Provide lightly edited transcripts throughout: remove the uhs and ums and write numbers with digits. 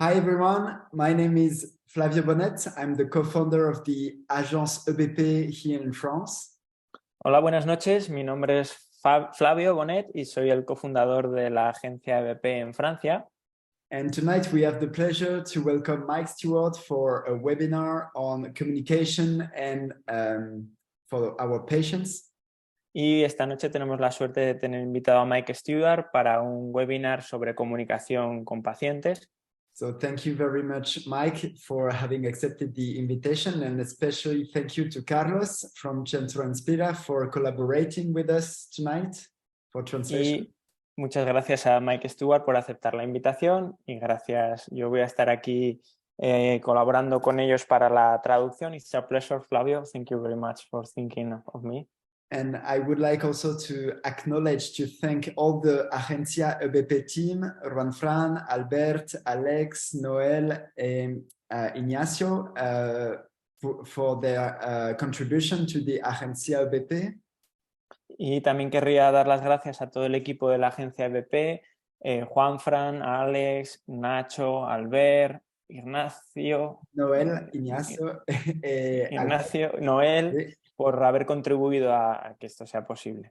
Hi everyone, my name is Flavio Bonnet. I'm the co-founder of the Agence EBP here in France. Hola, buenas noches. Mi nombre es Flavio Bonnet y soy el cofundador de la agencia EBP en Francia. And tonight we have the pleasure to welcome Mike Stewart for a webinar on communication and for our patients. Y esta noche tenemos la suerte de tener invitado a Mike Stewart para un webinar sobre comunicación con pacientes. So thank you very much, Mike, for having accepted the invitation, and especially thank you to Carlos from Centro Inspira for collaborating with us tonight for translation. Y muchas gracias a Mike Stewart por aceptar la invitación y gracias. Yo voy a estar aquí colaborando con ellos para la traducción. It's a pleasure, Flavio. Thank you very much for thinking of me. And I would like also to thank all the Agencia EBP team, Juan Fran, Albert, Alex, Noel, and Ignacio for their contribution to the Agencia EBP. Y también querría dar las gracias a todo el equipo de la agencia EBP, Juan Fran, Alex, Nacho, Albert, Ignacio, Noel, Ignacio, Noel, por haber contribuido a que esto sea posible.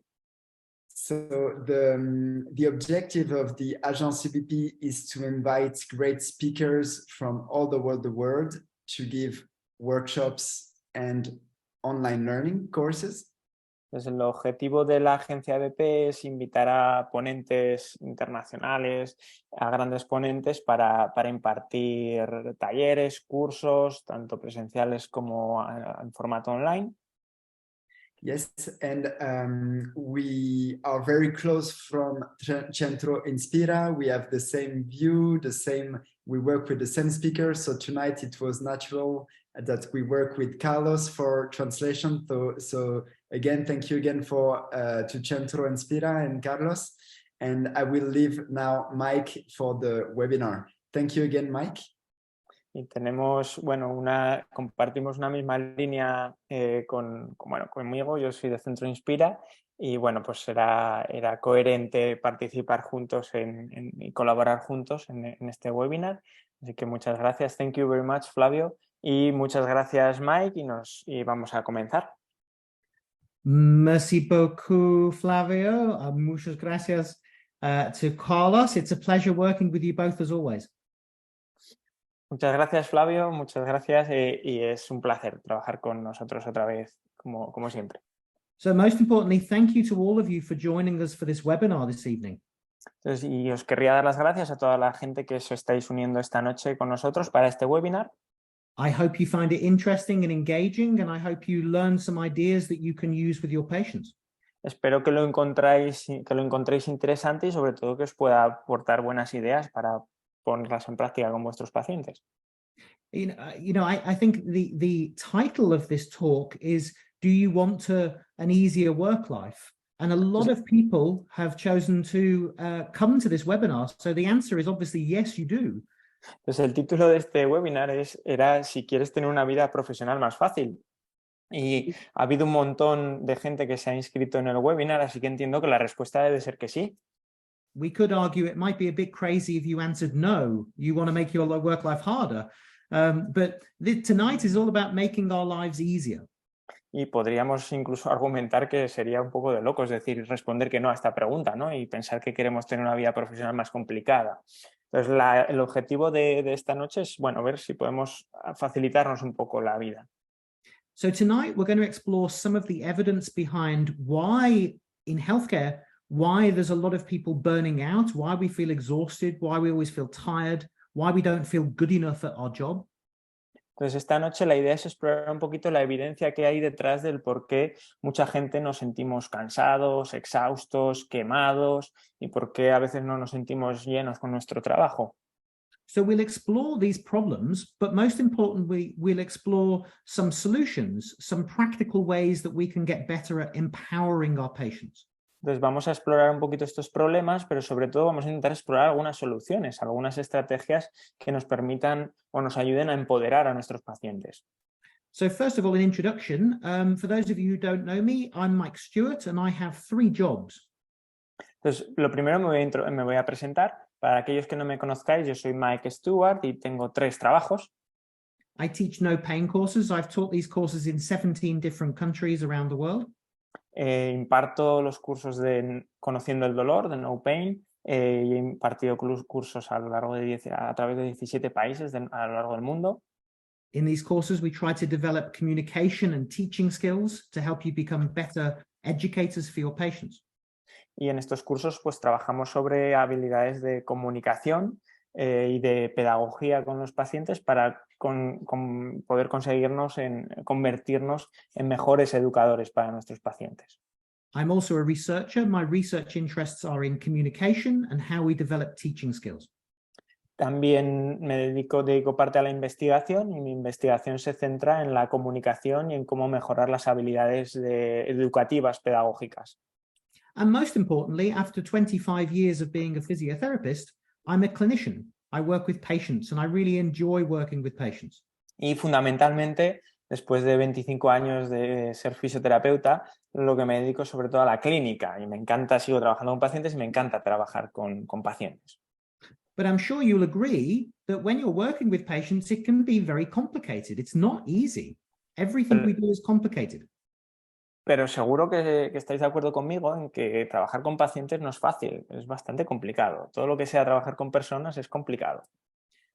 So the objective of the Agence EBP is to invite great speakers from all over the world to give workshops and online learning courses. Entonces, el objetivo de la agencia EBP es invitar a ponentes internacionales, a grandes ponentes para impartir talleres, cursos, tanto presenciales como en formato online. Yes, and we are very close from Centro Inspira. We have the same view, we work with the same speakers. So tonight it was natural that we work with Carlos for translation. So again, thank you again to Centro Inspira and Carlos. And I will leave now Mike for the webinar. Thank you again, Mike. Y tenemos, compartimos una misma línea conmigo. Yo soy de Centro Inspira y pues era coherente participar juntos y colaborar juntos en este webinar. Así que muchas gracias. Thank you very much, Flavio. Y muchas gracias, Mike, y vamos a comenzar. Merci beaucoup, Flavio. Muchas gracias to Carlos. It's a pleasure working with you both as always. Muchas gracias, Flavio. Muchas gracias y es un placer trabajar con nosotros otra vez, como siempre. So most importantly, thank you to all of you for joining us for this webinar this evening. Entonces, y os querría dar las gracias a toda la gente que os estáis uniendo esta noche con nosotros para este webinar. I hope you find it interesting and engaging, and I hope you learn some ideas that you can use with your patients. Espero que lo encontréis interesante y sobre todo que os pueda aportar buenas ideas para ponerlas en práctica con vuestros pacientes. I think the title of this talk is, do you want an easier work life? And a lot of people have chosen to come to this webinar. So the answer is obviously yes, you do. Pues el título de este webinar era si quieres tener una vida profesional más fácil. Y ha habido un montón de gente que se ha inscrito en el webinar, así que entiendo que la respuesta debe ser que sí. We could argue it might be a bit crazy if you answered no, you want to make your work life harder. But tonight is all about making our lives easier. Y podríamos incluso argumentar que sería un poco de loco, es decir, responder que no a esta pregunta, ¿no? Y pensar que queremos tener una vida profesional más complicada. Entonces, el objetivo de esta noche es, ver si podemos facilitarnos un poco la vida. So tonight we're going to explore some of the evidence behind why in healthcare, why there's a lot of people burning out, why we feel exhausted, why we always feel tired, why we don't feel good enough at our job. Entonces, esta noche la idea es explorar un poquito la evidencia que hay detrás del por qué mucha gente nos sentimos cansados, exhaustos, quemados y por qué a veces no nos sentimos llenos con nuestro trabajo. So we'll explore these problems, but most importantly, we'll explore some solutions, some practical ways that we can get better at empowering our patients. Entonces vamos a explorar un poquito estos problemas, pero sobre todo vamos a intentar explorar algunas soluciones, algunas estrategias que nos permitan o nos ayuden a empoderar a nuestros pacientes. So first of all, an introduction. For those of you who don't know me, I'm Mike Stewart and I have 3 jobs. Entonces, lo primero me voy a presentar. Para aquellos que no me conozcáis, yo soy Mike Stewart y tengo 3 trabajos. I teach no pain courses. I've taught these courses in 17 different countries around the world. Imparto los cursos de Conociendo el dolor, de No Pain, y he impartido cursos a lo largo de a través de 17 países a lo largo del mundo. In these courses, we try to develop communication and teaching skills to help you become better educators for your patients. Y en estos cursos pues trabajamos sobre habilidades de comunicación y de pedagogía con los pacientes para poder convertirnos en mejores educadores para nuestros pacientes. I'm also a researcher. My research interests are in communication and how we develop teaching skills. También me dedico parte a la investigación y mi investigación se centra en la comunicación y en cómo mejorar las habilidades educativas pedagógicas. And most importantly, after 25 years of being a physiotherapist, I'm a clinician. I work with patients and I really enjoy working with patients. Y fundamentalmente, después de 25 años de ser fisioterapeuta, lo que me dedico sobre todo a la clínica y me encanta, sigo trabajando con pacientes y me encanta trabajar con pacientes. But I'm sure you'll agree that when you're working with patients, it can be very complicated. It's not easy. Everything we do is complicated. Pero seguro que estáis de acuerdo conmigo en que trabajar con pacientes no es fácil, es bastante complicado. Todo lo que sea trabajar con personas es complicado.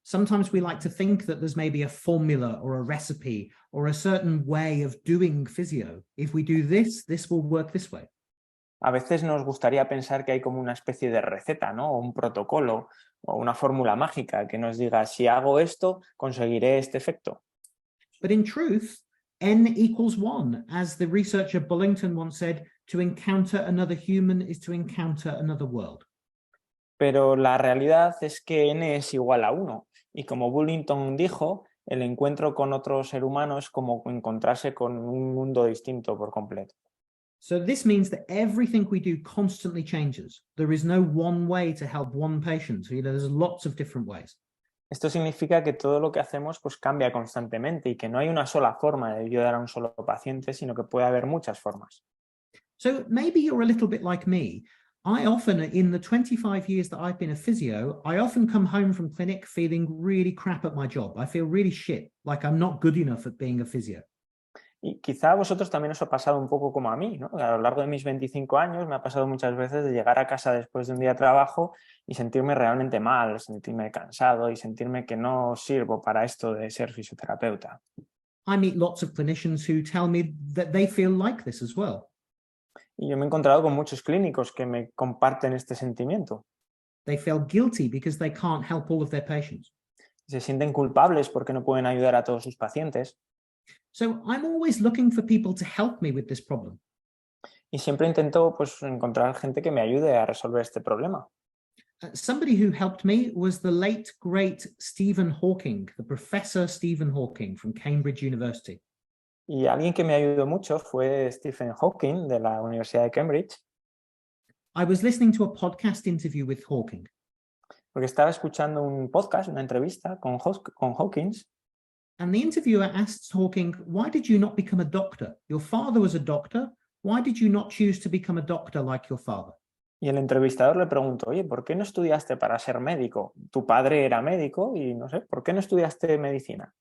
Sometimes we like to think that there's maybe a formula or a recipe or a certain way of doing physio. If we do this, this will work this way. A veces nos gustaría pensar que hay como una especie de receta, ¿no? O un protocolo o una fórmula mágica que nos diga si hago esto, conseguiré este efecto. But in truth, N equals 1. As the researcher Bullington once said, to encounter another human is to encounter another world. Pero la realidad es que N es igual a 1. Y como Bullington dijo, el encuentro con otro ser humano es como encontrarse con un mundo distinto por completo. So this means that everything we do constantly changes. There is no one way to help one patient. So, there's lots of different ways. Esto significa que todo lo que hacemos pues cambia constantemente y que no hay una sola forma de ayudar a un solo paciente, sino que puede haber muchas formas. So maybe you're a little bit like me. I often, in the 25 years that I've been a physio, I often come home from clinic feeling really crap at my job. I feel really shit, like I'm not good enough at being a physio. Y quizá a vosotros también os ha pasado un poco como a mí, ¿no? A lo largo de mis 25 años me ha pasado muchas veces de llegar a casa después de un día de trabajo y sentirme realmente mal, sentirme cansado y sentirme que no sirvo para esto de ser fisioterapeuta. I meet lots of clinicians who tell me that they feel like this as well. Y yo me he encontrado con muchos clínicos que me comparten este sentimiento. They feel guilty because they can't help all of their patients. Se sienten culpables porque no pueden ayudar a todos sus pacientes. So I'm always looking for people to help me with this problem. Y siempre intento pues, encontrar gente que me ayude a resolver este problema. Somebody who helped me was the late, great Stephen Hawking, the Professor Stephen Hawking from Cambridge University. Y alguien que me ayudó mucho fue Stephen Hawking de la Universidad de Cambridge. I was listening to a podcast interview with Hawking. Porque estaba escuchando un podcast, una entrevista con Hawkins. And the interviewer asked Hawking, why did you not become a doctor? Your father was a doctor. Why did you not choose to become a doctor like your father? Y el entrevistador le preguntó, oye, ¿por qué no estudiaste para ser médico? Tu padre era médico y no sé, ¿por qué no estudiaste medicina?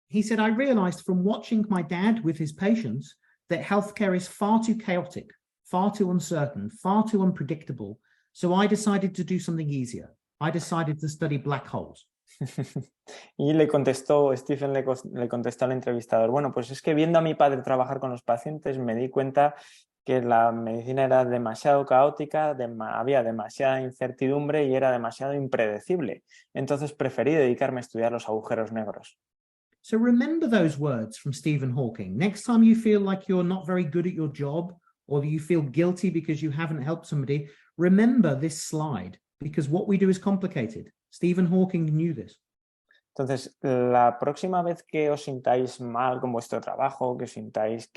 He said, I realized from watching my dad with his patients that healthcare is far too chaotic, far too uncertain, far too unpredictable. So I decided to do something easier. I decided to study black holes. Y Stephen le contestó al entrevistador, bueno, pues es que viendo a mi padre trabajar con los pacientes me di cuenta que la medicina era demasiado caótica, había demasiada incertidumbre y era demasiado impredecible. Entonces preferí dedicarme a estudiar los agujeros negros. So remember those words from Stephen Hawking. Next time you feel like you're not very good at your job or you feel guilty because you haven't helped somebody, remember this slide because what we do is complicated. Stephen Hawking knew this. Entonces, la próxima vez que os sintáis mal con vuestro trabajo, que os sintáis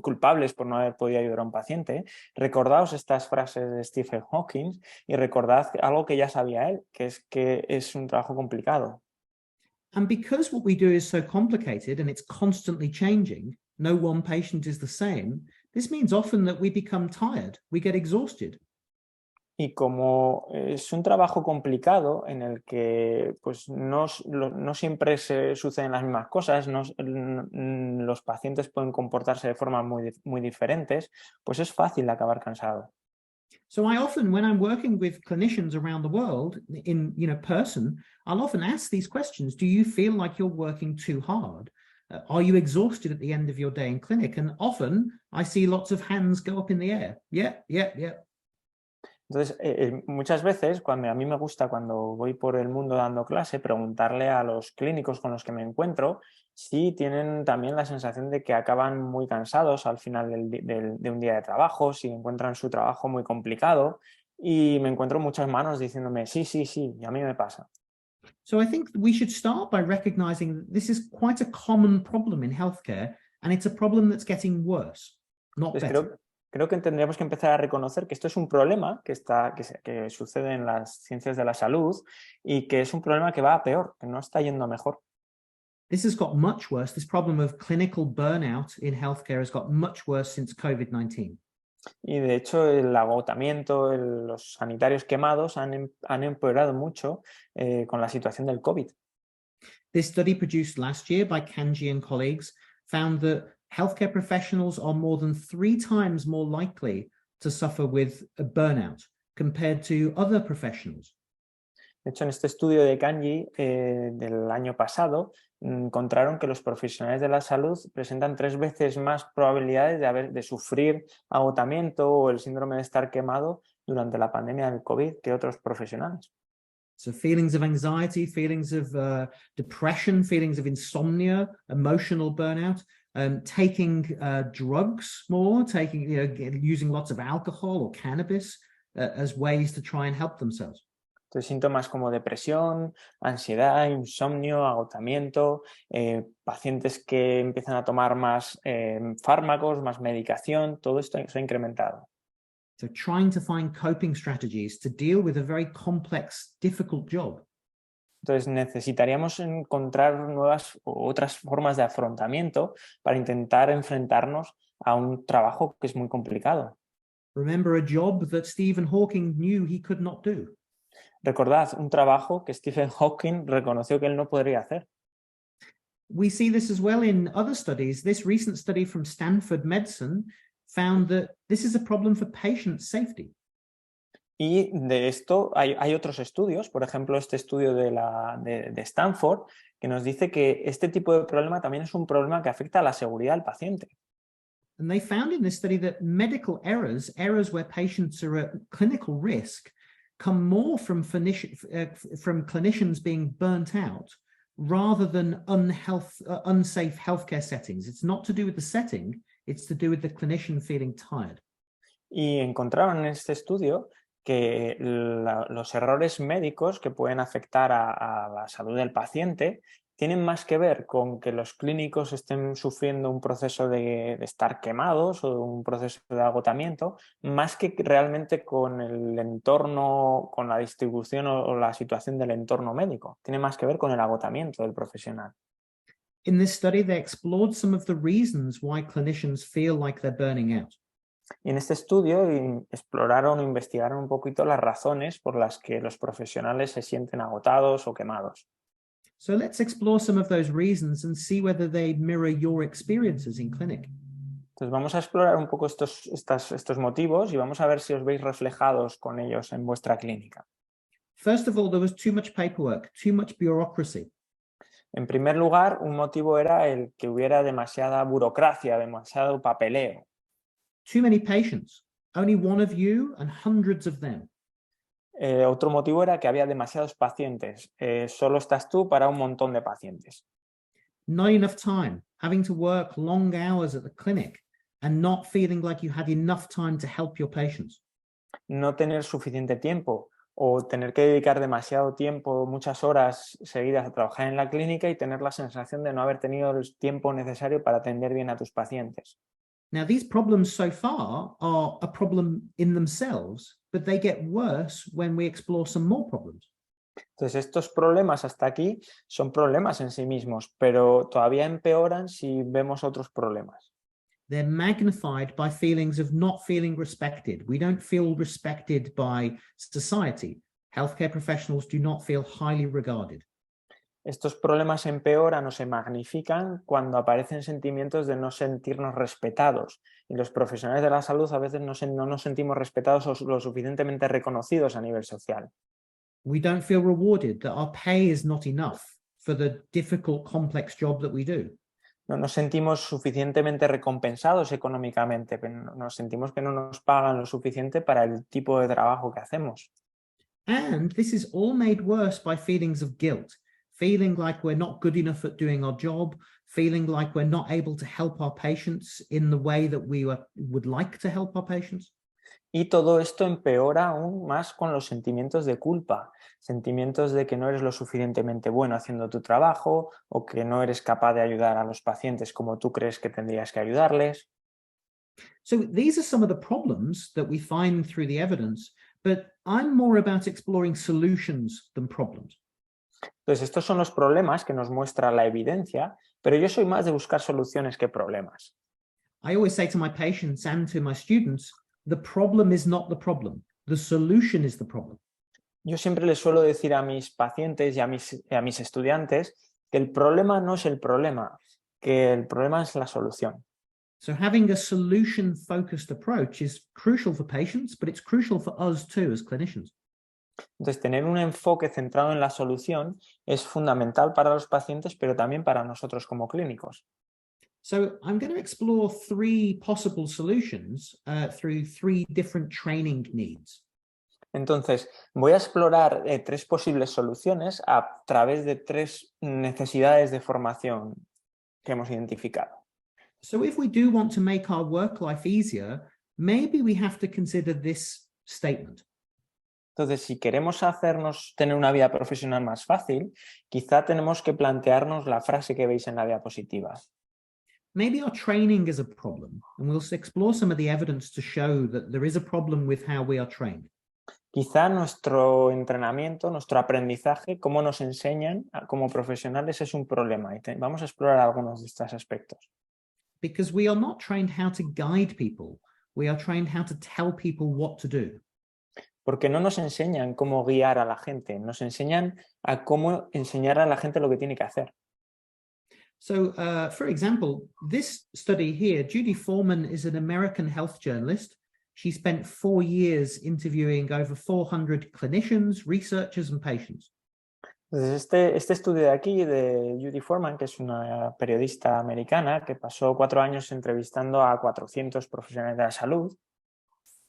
culpables por no haber podido ayudar a un paciente, recordaos estas frases de Stephen Hawking y recordad algo que ya sabía él, que es un trabajo complicado. And because what we do is so complicated and it's constantly changing, no one patient is the same, this means often that we become tired, we get exhausted. Y como es un trabajo complicado en el que pues, no siempre suceden las mismas cosas, los pacientes pueden comportarse de formas muy diferentes, pues es fácil acabar cansado. So I often, when I'm working with clinicians around the world in person, I'll often ask these questions. Do you feel like you're working too hard? Are you exhausted at the end of your day in clinic? And often I see lots of hands go up in the air. Yeah. Entonces, muchas veces, a mí me gusta cuando voy por el mundo dando clase, preguntarle a los clínicos con los que me encuentro si tienen también la sensación de que acaban muy cansados al final de un día de trabajo, si encuentran su trabajo muy complicado, y me encuentro muchas manos diciéndome sí, y a mí me pasa. So I think we should start by recognizing that this is quite a common problem in healthcare, and it's a problem that's getting worse, not better. Creo que tendríamos que empezar a reconocer que esto es un problema que sucede en las ciencias de la salud y que es un problema que va a peor, que no está yendo a mejor. This has got much worse. This problem of clinical burnout in healthcare has got much worse since COVID-19. Y de hecho el agotamiento, los sanitarios quemados han empeorado mucho con la situación del COVID. This study produced last year by Kanji and colleagues found that healthcare professionals are more than 3 times more likely to suffer with a burnout compared to other professionals. De hecho, en este estudio de Kanji del año pasado, encontraron que los profesionales de la salud presentan 3 veces más probabilidades de sufrir agotamiento o el síndrome de estar quemado durante la pandemia del COVID que otros profesionales. So feelings of anxiety, feelings of depression, feelings of insomnia, emotional burnout, taking drugs more, using lots of alcohol or cannabis as ways to try and help themselves. Entonces, síntomas como depresión, ansiedad, insomnio, agotamiento, pacientes que empiezan a tomar más fármacos, más medicación, todo esto se ha incrementado. So trying to find coping strategies to deal with a very complex, difficult job. Entonces necesitaríamos encontrar nuevas o otras formas de afrontamiento para intentar enfrentarnos a un trabajo que es muy complicado. Remember a job that Stephen Hawking knew he could not do. Recordad, un trabajo que Stephen Hawking reconoció que él no podría hacer. We see this as well in other studies. This recent study from Stanford Medicine found that this is a problem for patient safety. Y de esto hay otros estudios, por ejemplo, este estudio de Stanford, que nos dice que este tipo de problema también es un problema que afecta a la seguridad del paciente. And they found in this study that medical errors where patients are at clinical risk, come more from clinicians being burnt out rather than unsafe healthcare settings. It's not to do with the setting, it's to do with the clinician feeling tired. Y encontraron en este estudio que los errores médicos que pueden afectar a la salud del paciente tienen más que ver con que los clínicos estén sufriendo un proceso de estar quemados o un proceso de agotamiento, más que realmente con el entorno, con la distribución o la situación del entorno médico. Tiene más que ver con el agotamiento del profesional. In this study, they explored some of the reasons why clinicians feel like they're burning out. Y en este estudio investigaron un poquito las razones por las que los profesionales se sienten agotados o quemados. So let's explore some of those reasons and see whether they mirror your experiences in clinic. Entonces vamos a explorar un poco estos motivos y vamos a ver si os veis reflejados con ellos en vuestra clínica. First of all, there was too much paperwork, too much bureaucracy. En primer lugar, un motivo era el que hubiera demasiada burocracia, demasiado papeleo. Too many patients, only one of you and hundreds of them. Otro motivo era que había demasiados pacientes. Solo estás tú para un montón de pacientes. Not enough time, having to work long hours at the clinic and not feeling like you had enough time to help your patients. No tener suficiente tiempo o tener que dedicar demasiado tiempo, muchas horas seguidas a trabajar en la clínica y tener la sensación de no haber tenido el tiempo necesario para atender bien a tus pacientes. Now, these problems so far are a problem in themselves, but they get worse when we explore some more problems. Entonces, estos problemas hasta aquí son problemas en sí mismos, pero todavía empeoran si vemos otros problemas. they're magnified by feelings of not feeling respected. We don't feel respected by society. Healthcare professionals do not feel highly regarded. Estos problemas empeoran o se magnifican cuando aparecen sentimientos de no sentirnos respetados. Y los profesionales de la salud a veces no nos sentimos respetados o lo suficientemente reconocidos a nivel social. We don't feel rewarded, that our pay is not enough for the difficult, complex job that we do. No nos sentimos suficientemente recompensados económicamente, pero nos sentimos que no nos pagan lo suficiente para el tipo de trabajo que hacemos. And this is all made worse by feelings of guilt, feeling like we're not good enough at doing our job, feeling like we're not able to help our patients in the way that we would like to help our patients. Y todo esto empeora aún más con los sentimientos de culpa, sentimientos de que no eres lo suficientemente bueno haciendo tu trabajo o que no eres capaz de ayudar a los pacientes como tú crees que tendrías que ayudarles. So these are some of the problems that we find through the evidence, but I'm more about exploring solutions than problems. Entonces, estos son los problemas que nos muestra la evidencia, pero yo soy más de buscar soluciones que problemas. I always say to my patients and to my students, the problem is not the problem. The solution is the problem. Yo siempre les suelo decir a mis pacientes y a mis estudiantes que el problema no es el problema, que el problema es la solución. So having a solution-focused approach is crucial for patients, but it's crucial for us too as clinicians. Entonces, tener un enfoque centrado en la solución es fundamental para los pacientes, pero también para nosotros como clínicos. So I'm going to explore three possible solutions through three different training needs. Entonces, voy a explorar tres posibles soluciones a través de tres necesidades de formación que hemos identificado. So if we do want to make our work life easier, maybe we have to consider this statement. Entonces, si queremos tener una vida profesional más fácil, quizá tenemos que plantearnos la frase que veis en la diapositiva. Maybe our training is a problem, and we'll explore some of the evidence to show that there is a problem with how we are trained. Quizá nuestro entrenamiento, nuestro aprendizaje, cómo nos enseñan como profesionales es un problema y vamos a explorar algunos de estos aspectos. Because we are not trained how to guide people, we are trained how to tell people what to do. Porque no nos enseñan cómo guiar a la gente, nos enseñan a cómo enseñar a la gente lo que tiene que hacer. So, for example, this study here, Judy Foreman is an American health journalist. She spent 4 years interviewing over 400 clinicians, researchers, and patients. Entonces, este estudio de aquí, de Judy Foreman, que es una periodista americana, que pasó 4 años entrevistando a 400 profesionales de la salud.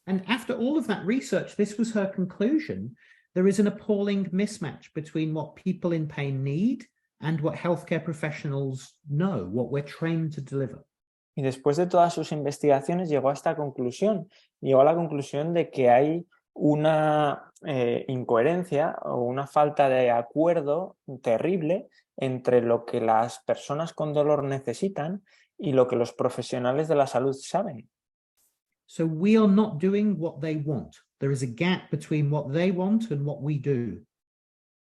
And after all of that research, this was her conclusion. There is an appalling mismatch between what people in pain need and what healthcare professionals know, what we're trained to deliver. Y después de todas sus investigaciones llegó a esta conclusión. Llegó a la conclusión de que hay una incoherencia o una falta de acuerdo terrible entre lo que las personas con dolor necesitan y lo que los profesionales de la salud saben. So we are not doing what they want. There is a gap between what they want and what we do.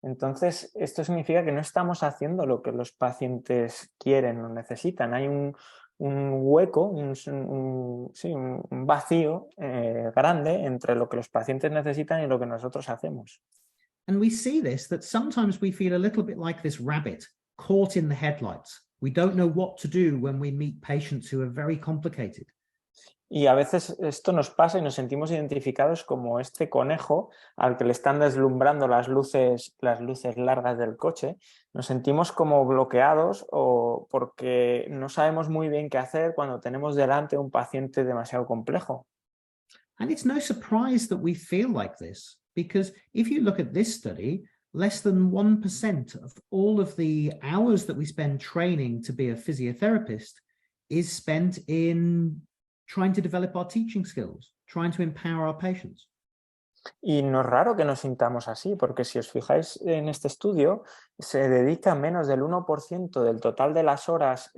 Entonces, esto significa que no estamos haciendo lo que los pacientes quieren o necesitan. Hay un hueco, un vacío grande entre lo que los pacientes necesitan y lo que nosotros hacemos. And we see this, that sometimes we feel a little bit like this rabbit caught in the headlights. We don't know what to do when we meet patients who are very complicated. Y a veces esto nos pasa y nos sentimos identificados como este conejo al que le están deslumbrando las luces largas del coche. Nos sentimos como bloqueados o porque no sabemos muy bien qué hacer cuando tenemos delante un paciente demasiado complejo. And it's no surprise that we feel like this, because if you look at this study, less than 1% of all of the hours that we spend training to be a physiotherapist is spent in trying to develop our teaching skills, trying to empower our patients. Y no es raro que nos sintamos así, porque si os fijáis en este estudio, se dedica menos del 1% del total de las horas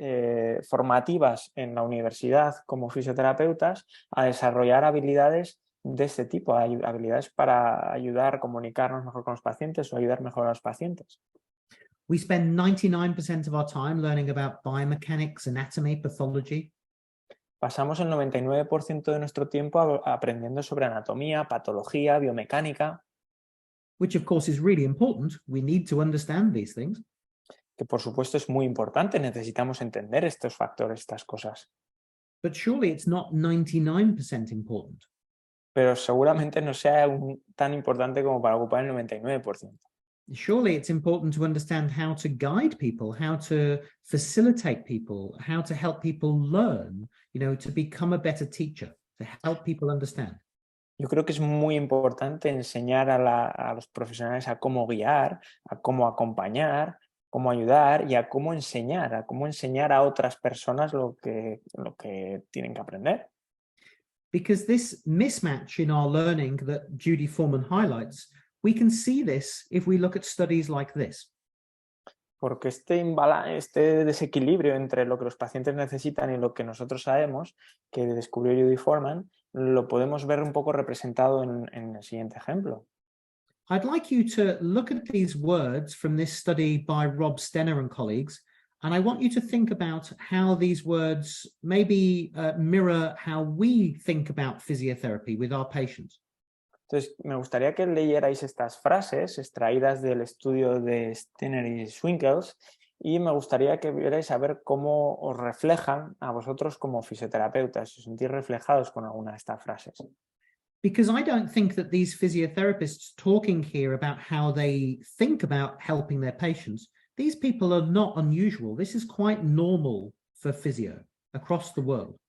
formativas en la universidad como fisioterapeutas a desarrollar habilidades de este tipo, habilidades para ayudar a comunicarnos mejor con los pacientes o ayudar mejor a los pacientes. We spend 99% of our time learning about biomechanics, anatomy, pathology. pasamos el 99% de nuestro tiempo aprendiendo sobre anatomía, patología, biomecánica, which of course is really important. We need to understand these things. que por supuesto es muy importante, necesitamos entender estos factores, estas cosas. But surely it's not 99% important. Pero seguramente no sea tan importante como para ocupar el 99%. Surely it's important to understand how to guide people, how to facilitate people, how to help people learn, to become a better teacher, to help people understand. Yo creo que es muy importante enseñar a los profesionales a cómo guiar, a cómo acompañar, cómo ayudar y a cómo enseñar a otras personas lo que tienen que aprender. Because this mismatch in our learning that Judy Foreman highlights, we can see this if we look at studies like this. Porque este desequilibrio entre lo que los pacientes necesitan y lo que nosotros sabemos, que descubrió Judy Foreman, lo podemos ver un poco representado en el siguiente ejemplo. I'd like you to look at these words from this study by Rob Stenner and colleagues, and I want you to think about how these words maybe mirror how we think about physiotherapy with our patients. Entonces, me gustaría que leyerais estas frases extraídas del estudio de Stenner y Swinkels y me gustaría que vierais a ver cómo os reflejan a vosotros como fisioterapeutas, si os sentís reflejados con alguna de estas frases. Because I don't think that these physiotherapists talking here about how they think about helping their patients, these people are not unusual. This is quite normal for physio across the world.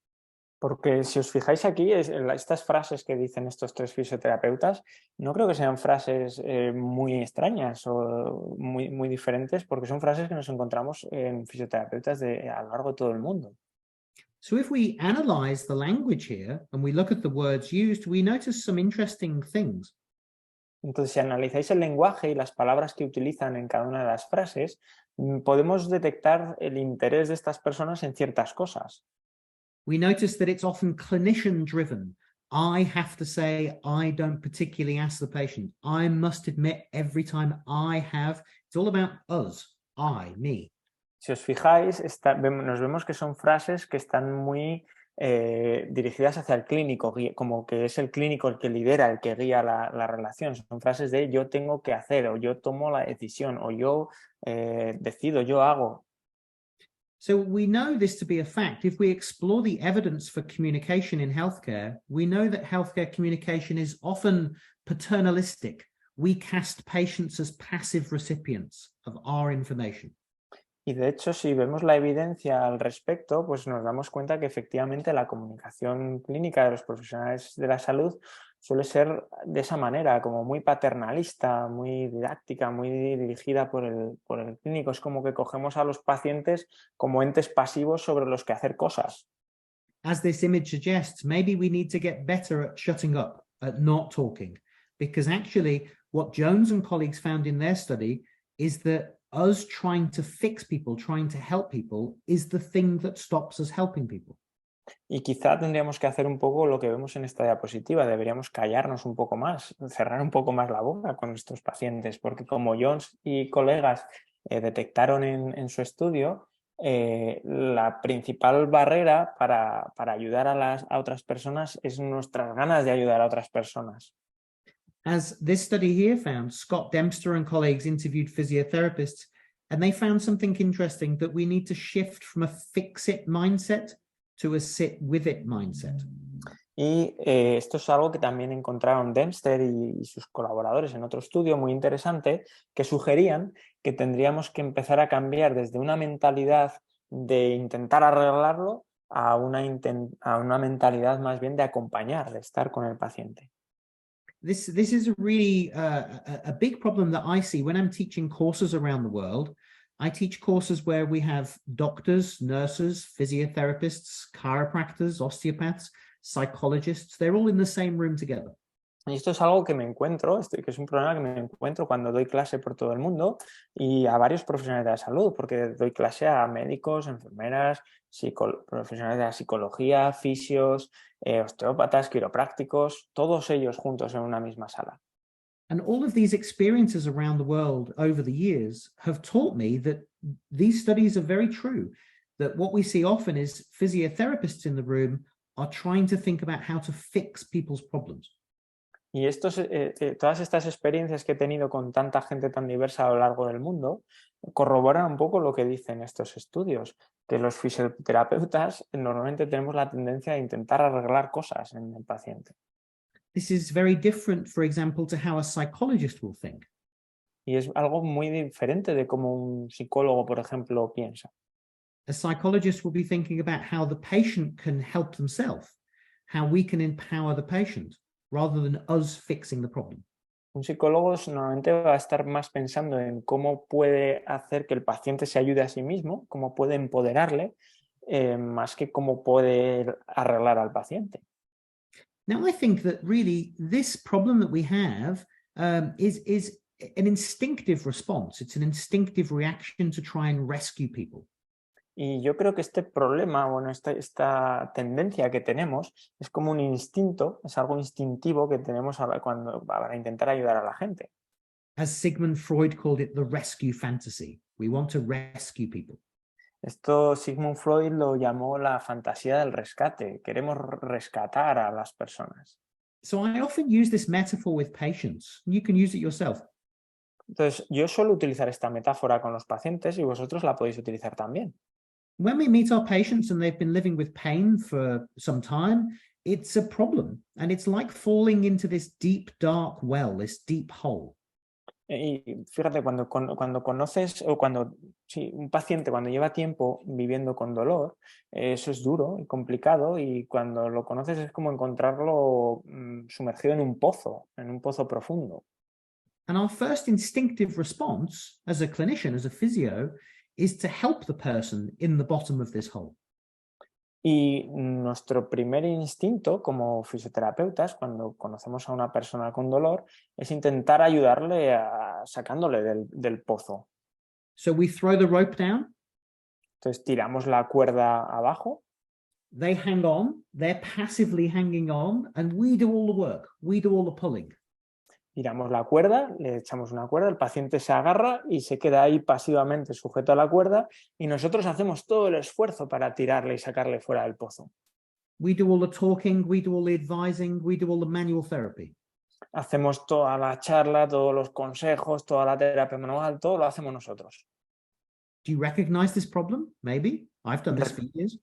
Porque si os fijáis aquí, estas frases que dicen estos tres fisioterapeutas, no creo que sean frases muy extrañas o muy diferentes, porque son frases que nos encontramos en fisioterapeutas a lo largo de todo el mundo. So if we analyze the language here and we look at the words used, we notice some interesting things. Entonces, si analizáis el lenguaje y las palabras que utilizan en cada una de las frases, podemos detectar el interés de estas personas en ciertas cosas. We notice that it's often clinician driven. I have to say, I don't particularly ask the patient. I must admit every time I have, it's all about us, I, me. Si os fijáis, nos vemos que son frases que están muy dirigidas hacia el clínico, como que es el clínico el que lidera, el que guía la relación. Son frases de yo tengo que hacer, o yo tomo la decisión, o yo decido, yo hago. So we know this to be a fact. If we explore the evidence for communication in healthcare, we know that healthcare communication is often paternalistic. We cast patients as passive recipients of our information. Y de hecho, si vemos la evidencia al respecto, pues nos damos cuenta que efectivamente la comunicación clínica de los profesionales de la salud suele ser de esa manera, como muy paternalista, muy didáctica, muy dirigida por el clínico. Es como que cogemos a los pacientes como entes pasivos sobre los que hacer cosas. As this image suggests, maybe we need to get better at shutting up, at not talking, because actually what Jones and colleagues found in their study is that us trying to fix people, trying to help people, is the thing that stops us helping people. Y quizá tendríamos que hacer un poco lo que vemos en esta diapositiva, deberíamos callarnos un poco más, cerrar un poco más la boca con nuestros pacientes, porque como Jones y colegas detectaron en su estudio, la principal barrera para ayudar a otras personas es nuestras ganas de ayudar a otras personas. As this study here found, Scott Dempster and colleagues interviewed physiotherapists, and they found something interesting, that we need to shift from a fix-it mindset to a sit-with-it mindset. Y esto es algo que también encontraron Dempster y sus colaboradores en otro estudio muy interesante, que sugerían que tendríamos que empezar a cambiar desde una mentalidad de intentar arreglarlo a una mentalidad más bien de acompañar, de estar con el paciente. This is a really a big problem that I see when I'm teaching courses around the world. I teach courses where we have doctors, nurses, physiotherapists, chiropractors, osteopaths, psychologists. They're all in the same room together. Y esto es algo que me encuentro, que es un problema que me encuentro cuando doy clase por todo el mundo y a varios profesionales de la salud, porque doy clase a médicos, enfermeras, profesionales de la psicología, fisios, osteópatas, quiroprácticos, todos ellos juntos en una misma sala. And all of these experiences around the world over the years have taught me that these studies are very true. that what we see often is physiotherapists in the room are trying to think about how to fix people's problems. Y todas estas experiencias que he tenido con tanta gente tan diversa a lo largo del mundo corroboran un poco lo que dicen estos estudios, que los fisioterapeutas normalmente tenemos la tendencia a intentar arreglar cosas en el paciente. This is very different, for example, to how a psychologist will think. Y es algo muy diferente de cómo un psicólogo, por ejemplo, piensa. A psychologist will be thinking about how the patient can help themselves, how we can empower the patient, rather than us fixing the problem. Un psicólogo normalmente va a estar más pensando en cómo puede hacer que el paciente se ayude a sí mismo, cómo puede empoderarle, más que cómo puede arreglar al paciente. Now, I think that really this problem that we have is an instinctive response. It's an instinctive reaction to try and rescue people. Y yo creo que este problema, bueno, esta tendencia que tenemos es como un instinto, es algo instintivo que tenemos para intentar ayudar a la gente. As Sigmund Freud called it, the rescue fantasy. We want to rescue people. Esto Sigmund Freud lo llamó la fantasía del rescate. Queremos rescatar a las personas. So I often use this metaphor with patients. You can use it yourself. Entonces, yo suelo utilizar esta metáfora con los pacientes y vosotros la podéis utilizar también. When we meet our patients and they've been living with pain for some time, it's a problem. And it's like falling into this deep, dark well, this deep hole. Y fíjate, cuando conoces, o un paciente cuando lleva tiempo viviendo con dolor, eso es duro y complicado, y cuando lo conoces es como encontrarlo sumergido en un pozo profundo. And our first instinctive response as a clinician, as a physio, is to help the person in the bottom of this hole. Y nuestro primer instinto como fisioterapeutas, cuando conocemos a una persona con dolor, es intentar ayudarle sacándole del pozo. So we throw the rope down. Entonces tiramos la cuerda abajo. They hang on, they're passively hanging on, and we do all the work. We do all the pulling. Tiramos la cuerda, le echamos una cuerda, el paciente se agarra y se queda ahí pasivamente sujeto a la cuerda y nosotros hacemos todo el esfuerzo para tirarle y sacarle fuera del pozo. We do all the talking, we do all the advising, we do all the manual therapy. Hacemos toda la charla, todos los consejos, toda la terapia manual, todo lo hacemos nosotros. Do you recognize this problem? Maybe. I've done this for years.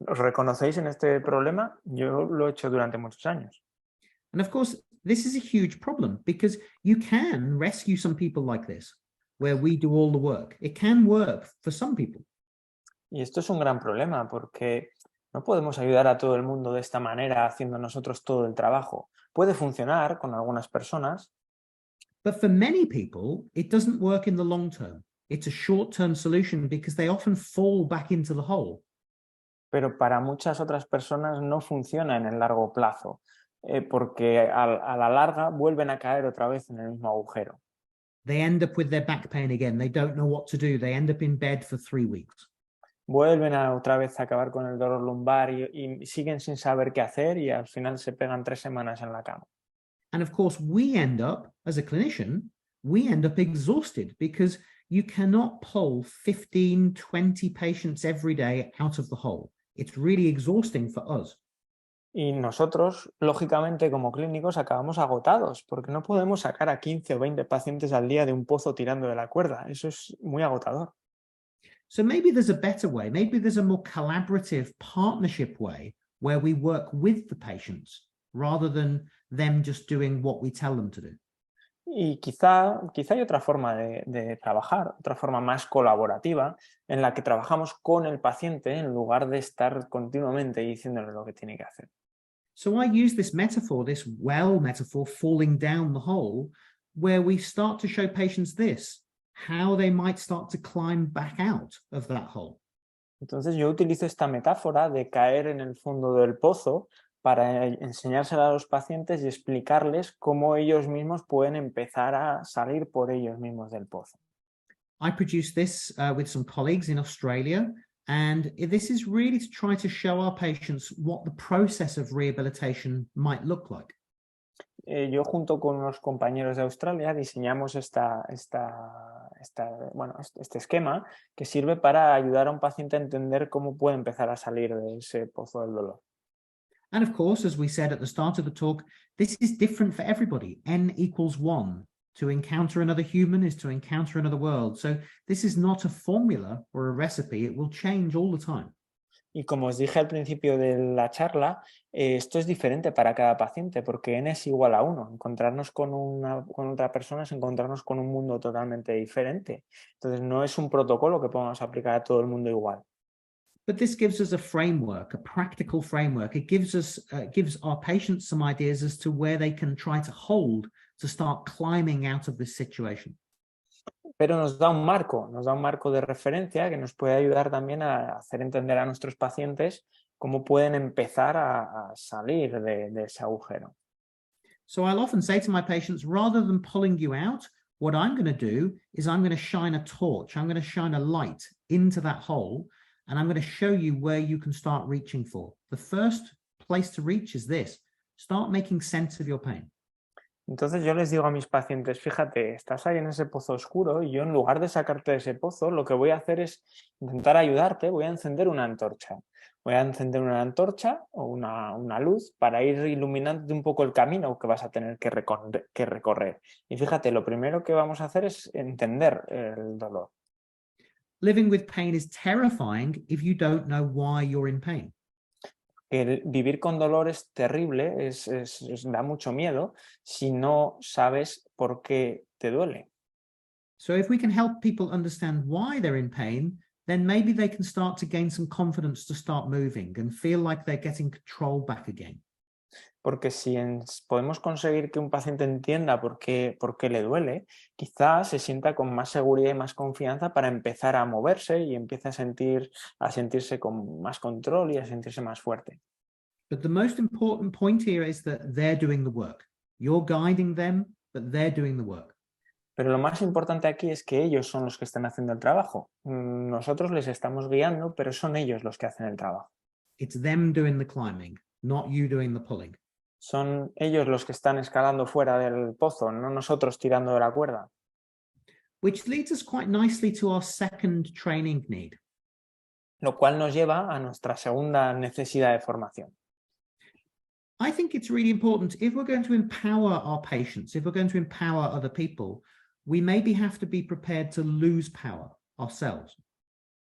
¿Os reconocéis en este problema? Yo lo he hecho durante muchos años. And of course, this is a huge problem because you can rescue some people like this, where we do all the work. It can work for some people. Y esto es un gran problema porque no podemos ayudar a todo el mundo de esta manera haciendo nosotros todo el trabajo. Puede funcionar con algunas personas. But for many people, it doesn't work in the long term. It's a short-term solution because they often fall back into the hole. Pero para muchas otras personas no funciona en el largo plazo. Porque a la larga vuelven a caer otra vez en el mismo agujero. They end up with their back pain again. They don't know what to do. They end up in bed for 3 weeks. Vuelven otra vez a acabar con el dolor lumbar y siguen sin saber qué hacer y al final se pegan 3 semanas en la cama. And of course, we end up, as a clinician, we end up exhausted because you cannot pull 15, 20 patients every day out of the hole. It's really exhausting for us. Y nosotros, lógicamente, como clínicos, acabamos agotados porque no podemos sacar a 15 o 20 pacientes al día de un pozo tirando de la cuerda. Eso es muy agotador. So maybe there's a better way. Maybe there's a more collaborative partnership way where we work with the patients rather than them just doing what we tell them to do. Y quizá hay otra forma de trabajar, otra forma más colaborativa en la que trabajamos con el paciente en lugar de estar continuamente diciéndole lo que tiene que hacer. So I use this metaphor, this well metaphor, falling down the hole, where we start to show patients this, how they might start to climb back out of that hole. Entonces yo utilizo esta metáfora de caer en el fondo del pozo para enseñársela a los pacientes y explicarles cómo ellos mismos pueden empezar a salir por ellos mismos del pozo. I produced this with some colleagues in Australia, and this is really to try to show our patients what the process of rehabilitation might look like. Yo junto con unos compañeros de Australia diseñamos esta este esquema que sirve para ayudar a un paciente a entender cómo puede empezar a salir de ese pozo del dolor. And of course, as we said at the start of the talk, this is different for everybody. N equals 1. To encounter another human is to encounter another world. So this is not a formula or a recipe. It will change all the time. Y como os dije al principio de la charla, esto es diferente para cada paciente, porque n es igual a 1. Encontrarnos con otra persona es encontrarnos con un mundo totalmente diferente. Entonces no es un protocolo que podamos aplicar a todo el mundo igual. But this gives us a framework, a practical framework. It gives our patients some ideas as to where they can try to hold to start climbing out of this situation. Pero nos da un marco de referencia que nos puede ayudar también a hacer entender a nuestros pacientes cómo pueden empezar a salir de ese agujero. So I'll often say to my patients, rather than pulling you out, what I'm going to do is I'm going to shine a torch. I'm going to shine a light into that hole, and I'm going to show you where you can start reaching for. The first place to reach is this. Start making sense of your pain. Entonces yo les digo a mis pacientes, fíjate, estás ahí en ese pozo oscuro y yo en lugar de sacarte de ese pozo, lo que voy a hacer es intentar ayudarte, voy a encender una antorcha. Voy a encender una antorcha o una luz para ir iluminando un poco el camino que vas a tener que recorrer. Y fíjate, lo primero que vamos a hacer es entender el dolor. Living with pain is terrifying if you don't know why you're in pain. Vivir con dolor es terrible, da mucho miedo si no sabes por qué te duele. So if we can help people understand why they're in pain, then maybe they can start to gain some confidence to start moving and feel like they're getting control back again. Porque si podemos conseguir que un paciente entienda por qué le duele, quizás se sienta con más seguridad y más confianza para empezar a moverse y empiece a sentirse con más control y a sentirse más fuerte. But the most important point here is that they're doing the work. You're guiding them, but they're doing the work. Pero lo más importante aquí es que ellos son los que están haciendo el trabajo. Nosotros les estamos guiando, pero son ellos los que hacen el trabajo. It's them doing the climbing, not you doing the pulling. Son ellos los que están escalando fuera del pozo, no nosotros tirando de la cuerda. Which leads us quite nicely to our second training need. Lo cual nos lleva a nuestra segunda necesidad de formación. I think it's really important if we're going to empower our patients, if we're going to empower other people, we maybe have to be prepared to lose power ourselves.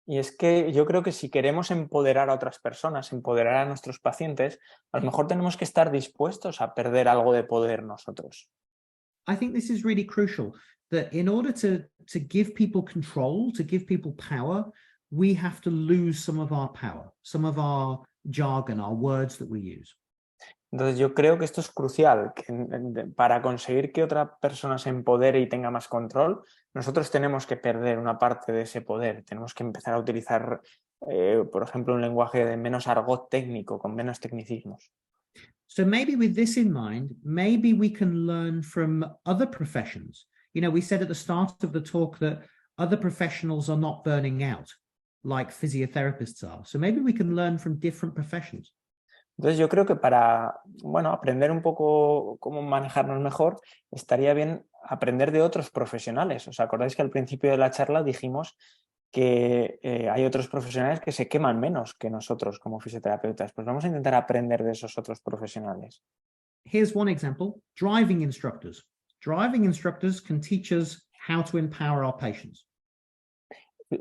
Y es que yo creo que si queremos empoderar a otras personas, empoderar a nuestros pacientes, a lo mejor tenemos que estar dispuestos a perder algo de poder nosotros. I think this is really crucial, that in order to give people control, to give people power, we have to lose some of our power, some of our jargon, our words that we use. Entonces yo creo que esto es crucial, que para conseguir que otra persona se empodere y tenga más control, nosotros tenemos que perder una parte de ese poder, tenemos que empezar a utilizar, por ejemplo, un lenguaje de menos argot técnico, con menos tecnicismos. So maybe with this in mind, maybe we can learn from other professions. You know, we said at the start of the talk that other professionals are not burning out like physiotherapists are. So maybe we can learn from different professions. Entonces yo creo que para aprender un poco cómo manejarnos mejor, estaría bien aprender de otros profesionales. ¿Os acordáis que al principio de la charla dijimos que hay otros profesionales que se queman menos que nosotros como fisioterapeutas? Pues vamos a intentar aprender de esos otros profesionales. Here's one example, driving instructors. Driving instructors can teach us how to empower our patients.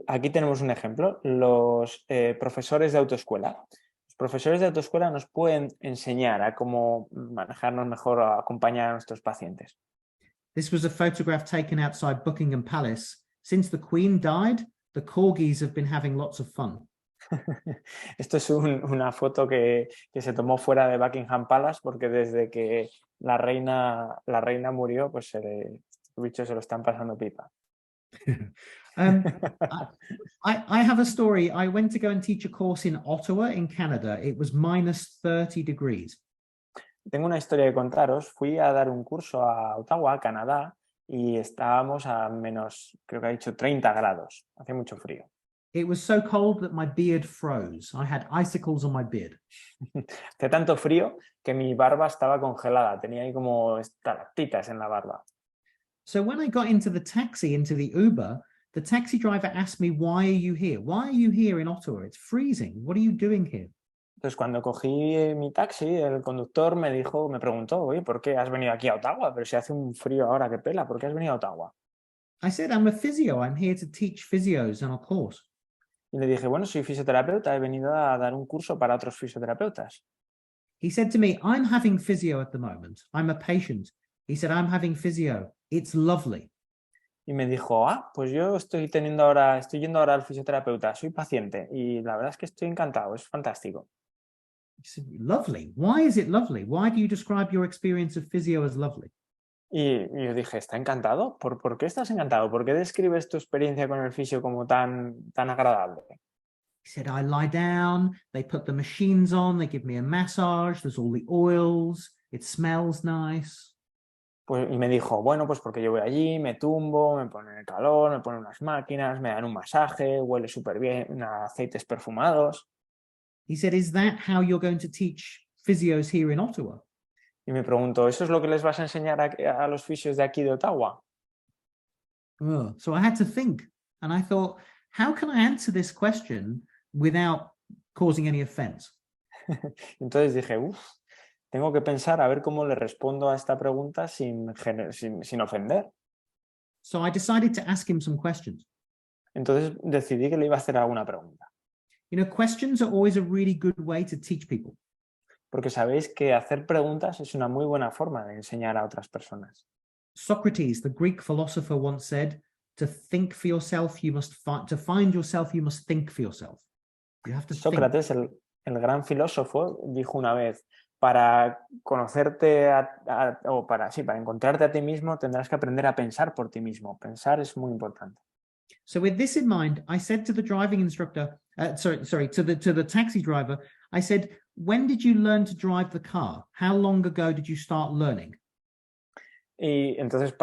Aquí tenemos un ejemplo, los profesores de autoescuela. Los profesores de autoescuela nos pueden enseñar a cómo manejarnos mejor, a acompañar a nuestros pacientes. This was a photograph taken outside Buckingham Palace. Since the Queen died, the corgis have been having lots of fun. Esto es una foto que se tomó fuera de Buckingham Palace porque desde que la reina murió, pues los bichos se lo están pasando pipa. I have a story. I went to go and teach a course in Ottawa in Canada. It was minus 30 degrees. Tengo una historia que contaros. Fui a dar un curso a Ottawa, Canadá, y estábamos a menos, creo que ha dicho 30 grados. Hace mucho frío. It was so cold that my beard froze. I had icicles on my beard. Hacía tanto frío que mi barba estaba congelada. Tenía ahí como estalactitas en la barba. So when I got into the taxi, into the Uber, the taxi driver asked me, why are you here? Why are you here in Ottawa? It's freezing. What are you doing here? Entonces, cuando cogí mi taxi, el conductor me preguntó, oye, ¿por qué has venido aquí a Ottawa? Pero si hace un frío ahora que pela, ¿por qué has venido a Ottawa? I said, I'm a physio. I'm here to teach physios on a course. Y le dije, bueno, soy fisioterapeuta, he venido a dar un curso para otros fisioterapeutas. He said to me, I'm having physio at the moment. I'm a patient. He said, I'm having physio. It's lovely. Y me dijo, pues yo estoy yendo ahora al fisioterapeuta, soy paciente y la verdad es que estoy encantado, es fantástico. He said, lovely. Why is it lovely? Why do you describe your experience of physio as lovely? Y yo dije, ¿está encantado? ¿Por qué estás encantado? ¿Por qué describes tu experiencia con el fisio como tan agradable? He said, I lie down, they put the machines on, they give me a massage, there's all the oils, it smells nice. Pues, y me dijo, bueno, pues porque yo voy allí, me tumbo, me ponen el calor, me ponen unas máquinas, me dan un masaje, huele súper bien a aceites perfumados. He said, is that how you're going to teach physios here in Ottawa? Y me preguntó, ¿eso es lo que les vas a enseñar a los fisios de aquí de Ottawa? Oh, so I had to think, and I thought, how can I answer this question without causing any offense? Entonces dije, tengo que pensar a ver cómo le respondo a esta pregunta sin ofender. So I decided to ask him some questions. Entonces decidí que le iba a hacer alguna pregunta. You know, questions are always a really good way to teach people. Porque sabéis que hacer preguntas es una muy buena forma de enseñar a otras personas. Socrates, the Greek philosopher, once said, to think for yourself, to find yourself, you must think for yourself. You have to Sócrates, el gran filósofo, dijo una vez, para conocerte para encontrarte a ti mismo tendrás que aprender a pensar por ti mismo. Pensar es muy importante. So with this in mind, I said to the driving instructor, to the taxi driver, I said, when did you learn to drive the car? How long ago did you start learning? Y entonces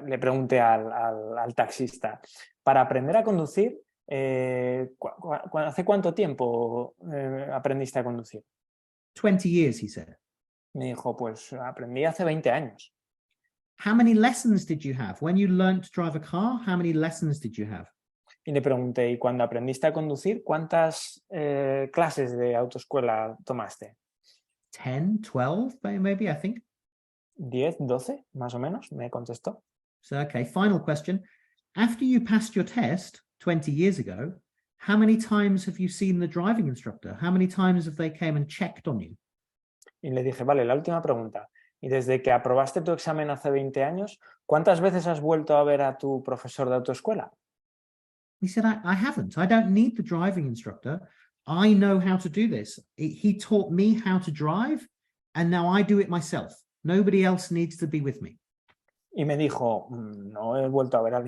le pregunté al taxista, para aprender a conducir, ¿hace cuánto tiempo aprendiste a conducir? 20 years, he said. Me dijo, pues aprendí hace 20 años. How many lessons did you have? When you learned to drive a car, how many lessons did you have? Y le pregunté, ¿y cuando aprendiste a conducir, cuántas clases de autoescuela tomaste? 10, 12, maybe, I think. 10, 12, más o menos, me contestó. So, okay, final question. After you passed your test 20 years ago, how many times have you seen the driving instructor? How many times have they came and checked on you? Y le dije, vale, la última pregunta. Y desde que aprobaste tu examen hace 20 años, ¿cuántas veces has vuelto a ver a tu profesor de autoescuela? He said, I haven't. I don't need the driving instructor. I know how to do this. He taught me how to drive, and now I do it myself. Nobody else needs to be with me. Y me dijo, no he vuelto a ver a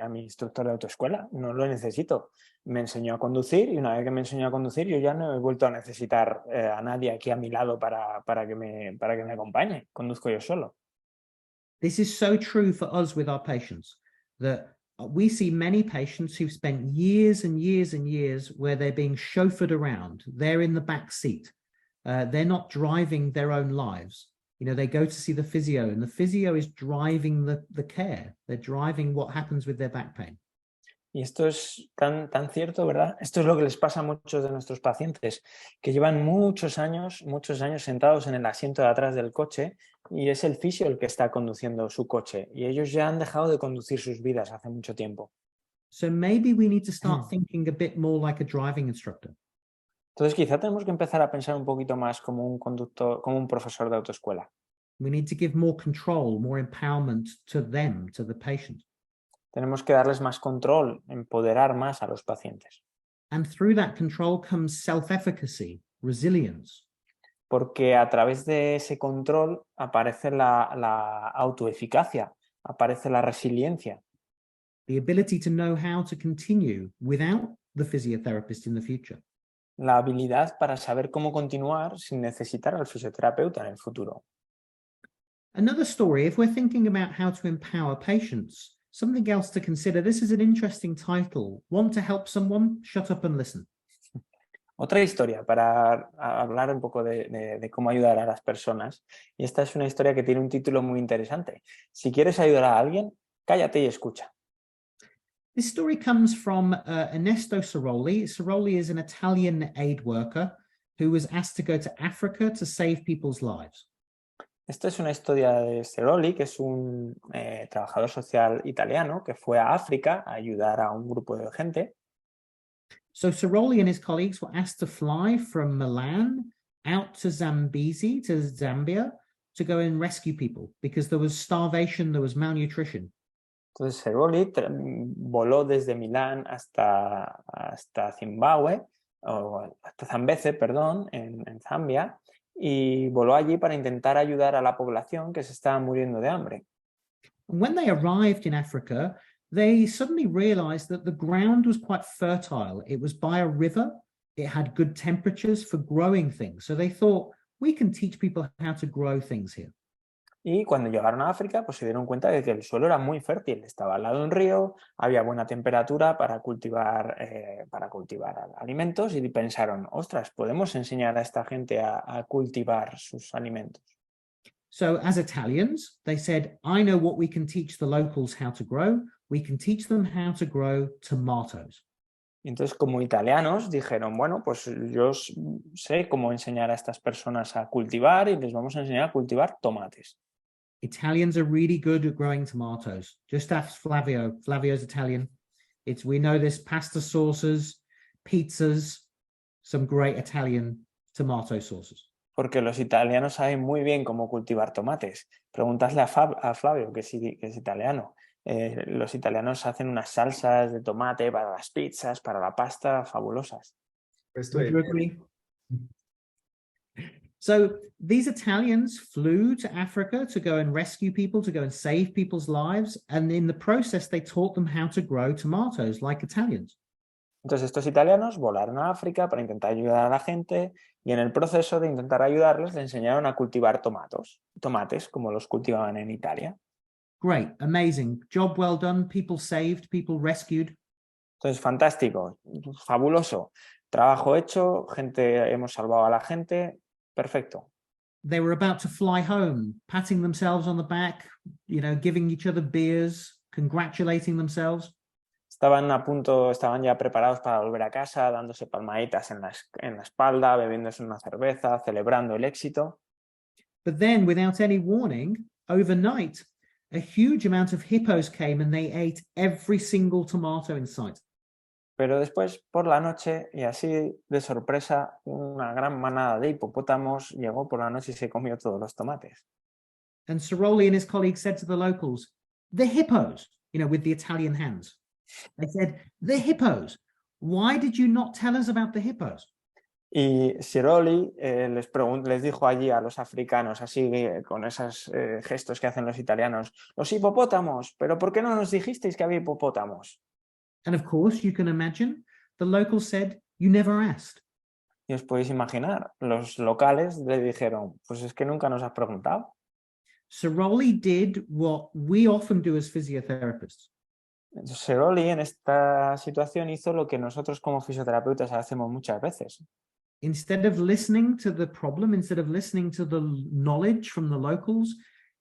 mi instructor de autoescuela, no lo necesito. Me enseñó a conducir y una vez que me enseñó a conducir yo ya no he vuelto a necesitar a nadie aquí a mi lado para que me acompañe. Conduzco yo solo. This is so true for us with our patients, that we see many patients who've spent years and years and years where they're being chauffeured around. They're in the back seat. They're not driving their own lives. You know, they go to see the physio and the physio is driving the care. They're driving what happens with their back pain. Y esto es tan cierto, ¿verdad? Esto es lo que les pasa a muchos de nuestros pacientes, que llevan muchos años sentados en el asiento de atrás del coche y es el fisio el que está conduciendo su coche y ellos ya han dejado de conducir sus vidas hace mucho tiempo. So maybe we need to start thinking a bit more like a driving instructor. Entonces quizá tenemos que empezar a pensar un poquito más como un conductor, como un profesor de autoescuela. We need to give more control, more empowerment to them, to the patient. Tenemos que darles más control, empoderar más a los pacientes. And through that control comes self-efficacy, resilience. Porque a través de ese control aparece la autoeficacia, aparece la resiliencia. The ability to know how to continue without the physiotherapist in the future. La habilidad para saber cómo continuar sin necesitar al fisioterapeuta en el futuro. Another story, if we're thinking about how to empower patients, something else to consider. This is an interesting title. Want to help someone? Shut up and listen. Otra historia para hablar un poco de cómo ayudar a las personas. Y esta es una historia que tiene un título muy interesante. Si quieres ayudar a alguien, cállate y escucha. This story comes from Ernesto Ciroli. Ciroli is an Italian aid worker who was asked to go to Africa to save people's lives. Esta es una historia de Ciroli, que es un trabajador social italiano que fue a África a ayudar a un grupo de gente. So Ciroli and his colleagues were asked to fly from Milan out to Zambezi, to Zambia, to go and rescue people because there was starvation, there was malnutrition. Entonces Ciroli voló desde Milán hasta Zimbabue, o hasta Zambeze, perdón, en Zambia, y voló allí para intentar ayudar a la población que se estaba muriendo de hambre. And when they arrived in Africa, they suddenly realized that the ground was quite fertile. It was by a river. It had good temperatures for growing things. So they thought, we can teach people how to grow things here. Y cuando llegaron a África, pues se dieron cuenta de que el suelo era muy fértil. Estaba al lado de un río, había buena temperatura para cultivar alimentos y pensaron, ostras, podemos enseñar a esta gente a cultivar sus alimentos. So as Italians, they said, I know what we can teach the locals how to grow. We can teach them how to grow tomatoes. Entonces, como italianos, dijeron, bueno, pues yo sé cómo enseñar a estas personas a cultivar y les vamos a enseñar a cultivar tomates. Italians are really good at growing tomatoes. Just ask Flavio. Flavio's Italian. We know this pasta sauces, pizzas, some great Italian tomato sauces. Porque los italianos saben muy bien cómo cultivar tomates. Pregúntale a Flavio, que es italiano. Los italianos hacen unas salsas de tomate para las pizzas, para la pasta, fabulosas. Would you agree? So these Italians flew to Africa to go and rescue people, to go and save people's lives. And in the process, they taught them how to grow tomatoes like Italians. Entonces estos italianos volaron a África para intentar ayudar a la gente y en el proceso de intentar ayudarles les enseñaron a cultivar tomates como los cultivaban en Italia. Great, amazing, job well done, people saved, people rescued. Entonces fantástico, fabuloso, trabajo hecho, hemos salvado a la gente, perfecto. They were about to fly home, patting themselves on the back, giving each other beers, congratulating themselves. Estaban ya preparados para volver a casa, dándose palmaditas en la espalda, bebiéndose una cerveza, celebrando el éxito. But then, without any warning, overnight, a huge amount of hippos came and they ate every single tomato in sight. Pero después, por la noche, y así de sorpresa, una gran manada de hipopótamos llegó por la noche y se comió todos los tomates. And Ciroli and his colleagues said to the locals, the hippos, with the Italian hands. They said, the hippos. Why did you not tell us about the hippos? Y Ciroli les dijo allí a los africanos, así con esos gestos que hacen los italianos, los hipopótamos, pero ¿por qué no nos dijisteis que había hipopótamos? And of course, you can imagine, the locals said, you never asked. Y os podéis imaginar, los locales le dijeron, pues es que nunca nos has preguntado. Ciroli did what we often do as physiotherapists. Ciroli en esta situación hizo lo que nosotros como fisioterapeutas hacemos muchas veces. Instead of listening to the problem, instead of listening to the knowledge from the locals,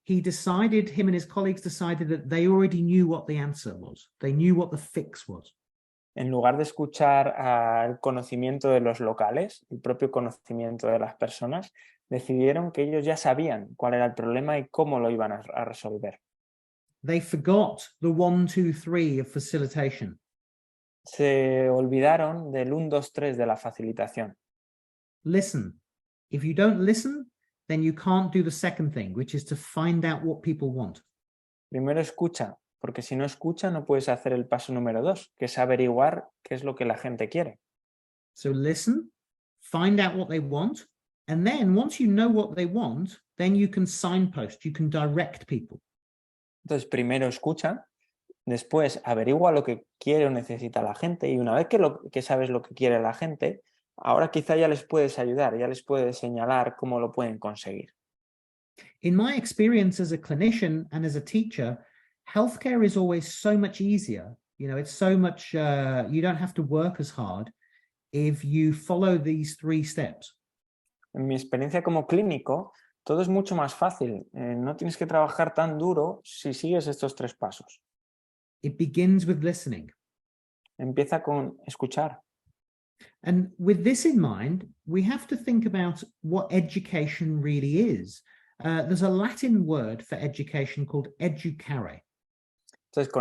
him and his colleagues decided that they already knew what the answer was. They knew what the fix was. En lugar de escuchar al conocimiento de los locales, el propio conocimiento de las personas, decidieron que ellos ya sabían cuál era el problema y cómo lo iban a resolver. They forgot the 1, 2, 3 of facilitation. Se olvidaron del 1, 2, 3 de la facilitación. Listen. If you don't listen, then you can't do the second thing, which is to find out what people want. Primero escucha, porque si no escucha no puedes hacer el paso número 2, que es averiguar qué es lo que la gente quiere. So listen, find out what they want, and then once you know what they want, then you can signpost, you can direct people. Entonces primero escucha, después averigua lo que quiere o necesita la gente y una vez que sabes lo que quiere la gente, ahora quizá ya les puedes ayudar, ya les puedes señalar cómo lo pueden conseguir. In my experience as a clinician and as a teacher, healthcare is always so much easier. It's so much, you don't have to work as hard if you follow these 3 steps. En mi experiencia como clínico, todo es mucho más fácil. No tienes que trabajar tan duro si sigues estos 3 pasos. It begins with listening. Empieza con escuchar. And with this in mind, we have to think about what education really is. There's a Latin word for education called educare. Entonces,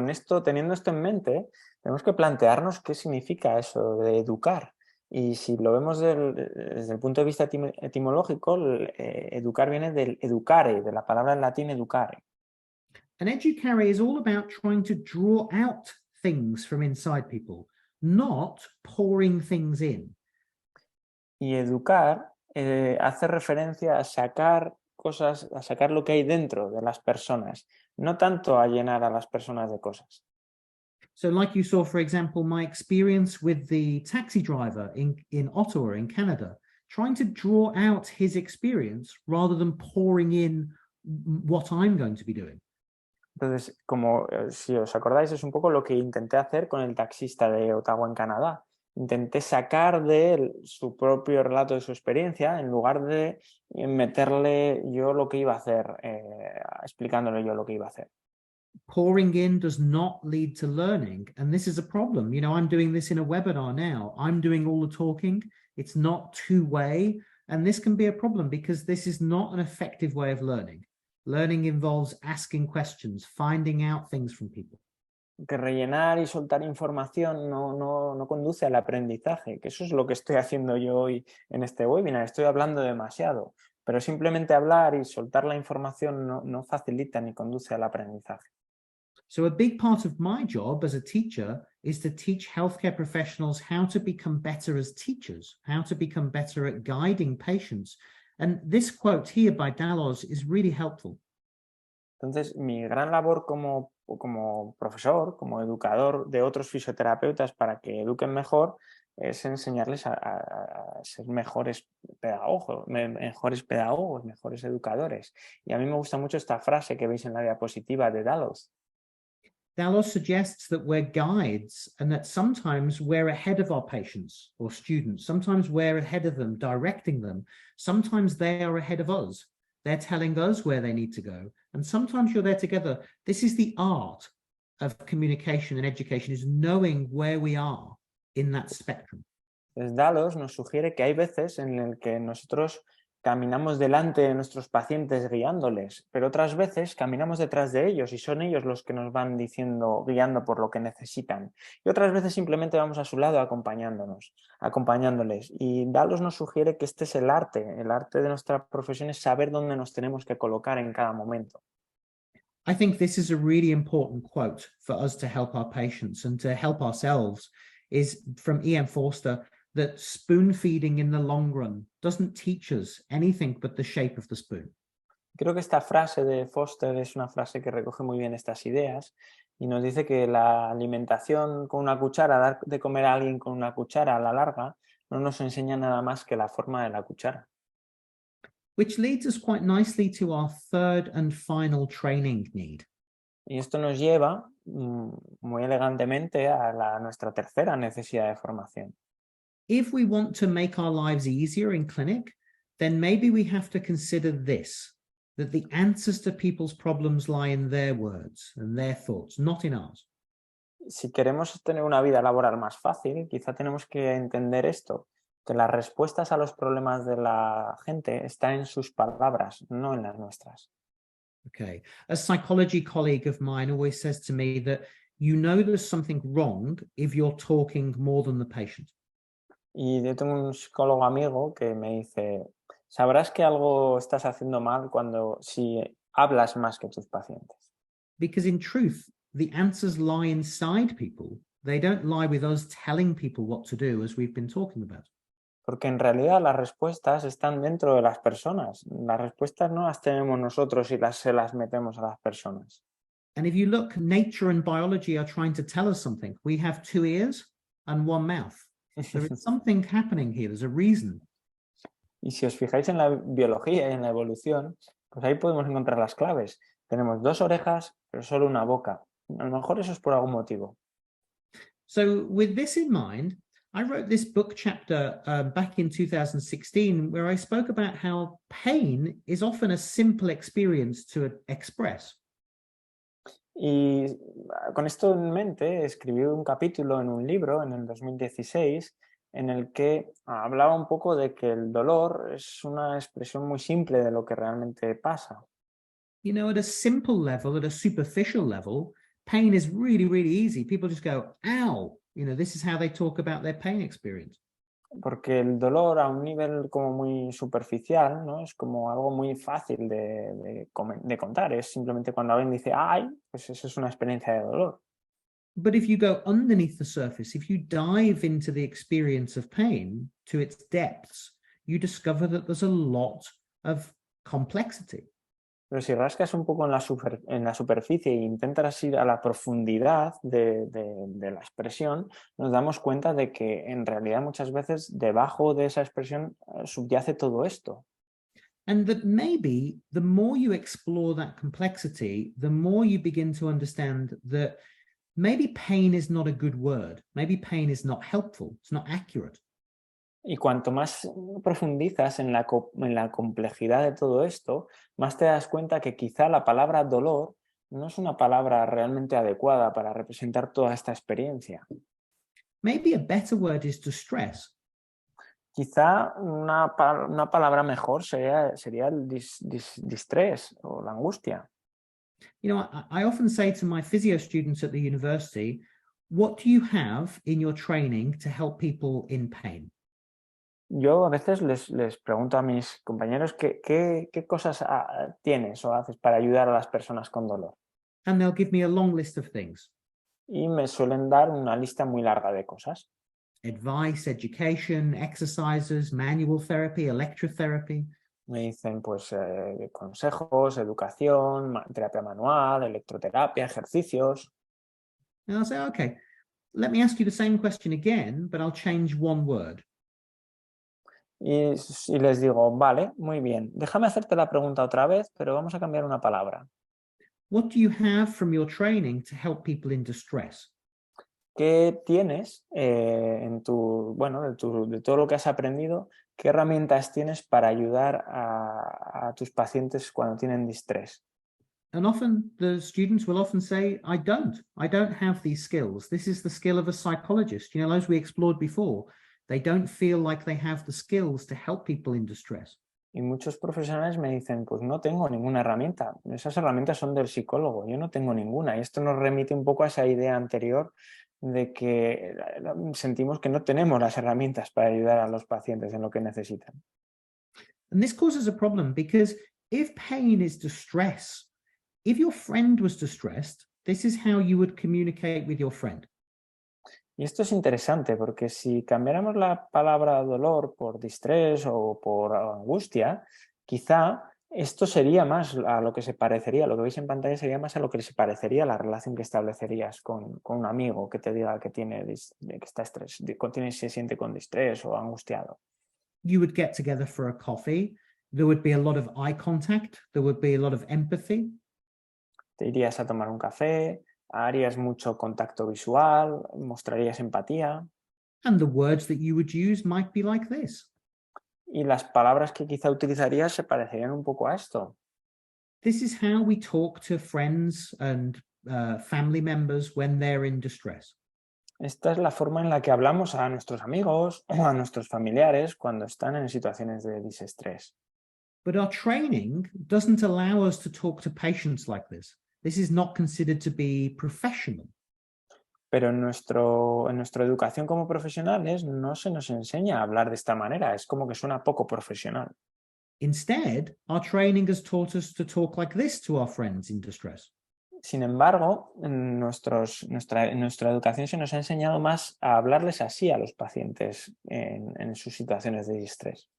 teniendo esto en mente, tenemos que plantearnos qué significa eso de educar. Y si lo vemos desde el punto de vista etimológico, educar viene del educare, de la palabra en latín educare. And educare is all about trying to draw out things from inside people, not pouring things in. Y educar hace referencia a sacar cosas, a sacar lo que hay dentro de las personas, no tanto a llenar a las personas de cosas. So like you saw, for example, my experience with the taxi driver in Ottawa in Canada, trying to draw out his experience rather than pouring in what I'm going to be doing. Entonces, como si os acordáis, es un poco lo que intenté hacer con el taxista de Ottawa en Canadá. Intenté sacar de él su propio relato de su experiencia en lugar de meterle yo lo que iba a hacer, explicándole yo lo que iba a hacer. Pouring in does not lead to learning, and this is a problem. You know, I'm doing this in a webinar now. I'm doing all the talking. It's not two-way, and this can be a problem because this is not an effective way of learning. Learning involves asking questions, finding out things from people. Que rellenar y soltar información no conduce al aprendizaje, que eso es lo que estoy haciendo yo hoy en este webinar. Estoy hablando demasiado, pero simplemente hablar y soltar la información no facilita ni conduce al aprendizaje. So a big part of my job as a teacher is to teach healthcare professionals how to become better as teachers, how to become better at guiding patients. And this quote here by Dallos is really helpful. Entonces, mi gran labor como profesor, como educador de otros fisioterapeutas para que eduquen mejor, es enseñarles a ser mejores pedagogos, mejores educadores. Y a mí me gusta mucho esta frase que veis en la diapositiva de Dallos. Dallos suggests that we're guides and that sometimes we're ahead of our patients or students. Sometimes we're ahead of them, directing them. Sometimes they are ahead of us. They're telling us where they need to go. And sometimes you're there together. This is the art of communication and education, is knowing where we are in that spectrum. Entonces, Dallos nos sugiere que hay veces en el que nosotros caminamos delante de nuestros pacientes guiándoles, pero otras veces caminamos detrás de ellos y son ellos los que nos van guiando por lo que necesitan. Y otras veces simplemente vamos a su lado acompañándoles. Y Dallos nos sugiere que este es el arte de nuestra profesión es saber dónde nos tenemos que colocar en cada momento. I think this is a really important quote for us to help our patients and to help ourselves, is from E.M. Forster, that spoon feeding in the long run doesn't teach us anything but the shape of the spoon. Creo que esta frase de Foster es una frase que recoge muy bien estas ideas y nos dice que la alimentación con una cuchara, dar de comer a alguien con una cuchara a la larga, no nos enseña nada más que la forma de la cuchara. Which leads us quite nicely to our third and final training need. Y esto nos lleva muy elegantemente a nuestra tercera necesidad de formación. If we want to make our lives easier in clinic, then maybe we have to consider this, that the answers to people's problems lie in their words and their thoughts, not in ours. Si queremos tener una vida laboral más fácil, quizá tenemos que entender esto, que las respuestas a los problemas de la gente están en sus palabras, no en las nuestras. Okay. A psychology colleague of mine always says to me that you know there's something wrong if you're talking more than the patient. Y yo tengo un psicólogo amigo que me dice, sabrás que algo estás haciendo mal si hablas más que tus pacientes. Because in truth, the answers lie inside people. They don't lie with us telling people what to do, as we've been talking about. Porque en realidad las respuestas están dentro de las personas. Las respuestas no las tenemos nosotros y se las metemos a las personas. And if you look, nature and biology are trying to tell us something. We have 2 ears and 1 mouth. There is something happening here. There's a reason. Y si os fijáis en la biología y en la evolución, pues ahí podemos encontrar las claves. Tenemos 2 orejas, pero solo una boca. A lo mejor eso es por algún motivo. So with this in mind, I wrote this book chapter back in 2016 where I spoke about how pain is often a simple experience to express. Y con esto en mente escribí un capítulo en un libro en el 2016 en el que hablaba un poco de que el dolor es una expresión muy simple de lo que realmente pasa. You know, at a simple level, at a superficial level, pain is really, really easy. People just go, ow. You know, this is how they talk about their pain experience. Porque el dolor a un nivel como muy superficial, ¿no? Es como algo muy fácil de contar. Es simplemente cuando alguien dice, ay, pues eso es una experiencia de dolor. But if you go underneath the surface, if you dive into the experience of pain to its depths, you discover that there's a lot of complexity. Pero si rascas un poco en la superficie e intentas ir a la profundidad de la expresión, nos damos cuenta de que en realidad muchas veces debajo de esa expresión subyace todo esto. And that maybe the more you explore that complexity, the more you begin to understand that maybe pain is not a good word. Maybe pain is not helpful. It's not accurate. Y cuanto más profundizas en la complejidad de todo esto, más te das cuenta que quizá la palabra dolor no es una palabra realmente adecuada para representar toda esta experiencia. Maybe a better word is distress. Quizá una palabra mejor sería el distrés o la angustia. You know, I often say to my physio students at the university, what do you have in your training to help people in pain? Yo a veces les pregunto a mis compañeros qué cosas tienes o haces para ayudar a las personas con dolor. And they'll give me a long list of things. Y me suelen dar una lista muy larga de cosas. Advice, education, exercises, manual therapy, electrotherapy. Me dicen pues consejos, educación, terapia manual, electroterapia, ejercicios. And I'll say, okay, let me ask you the same question again, but I'll change one word. Y les digo, vale, muy bien, déjame hacerte la pregunta otra vez, pero vamos a cambiar una palabra. What do you have from your training to help people in distress? ¿Qué tienes de todo lo que has aprendido? ¿Qué herramientas tienes para ayudar a tus pacientes cuando tienen distrés? And often the students will often say, I don't have these skills. This is the skill of a psychologist. You know, as we explored before, they don't feel like they have the skills to help people in distress. Y muchos profesionales me dicen, pues no tengo ninguna herramienta. Esas herramientas son del psicólogo, yo no tengo ninguna. Y esto nos remite un poco a esa idea anterior de que sentimos que no tenemos las herramientas para ayudar a los pacientes en lo que necesitan. And this causes a problem because if pain is distress, if your friend was distressed, this is how you would communicate with your friend. Y esto es interesante porque si cambiáramos la palabra dolor por distrés o por angustia, quizá esto sería más a lo que se parecería, lo que veis en pantalla sería más a lo que se parecería la relación que establecerías con un amigo que te diga que está se siente con distrés o angustiado. You would get together for a coffee. There would be a lot of eye contact. There would be a lot of empathy. Te irías a tomar un café, harías mucho contacto visual, mostrarías empatía. And the words that you would use might be like this. Y las palabras que quizá utilizarías se parecerían un poco a esto. This is how we talk to friends and family members when they're in distress. Esta es la forma en la que hablamos a nuestros amigos o a nuestros familiares cuando están en situaciones de disestrés. But our training doesn't allow us to talk to patients like this. This is not considered to be professional. Pero en nuestra educación como profesionales no se nos enseña a hablar de esta manera, es como que suena poco profesional. Instead, our training has taught us to talk like this to our friends in distress. Sin embargo, en nuestra educación se nos ha enseñado más a hablarles así a los pacientes en sus situaciones de distrés.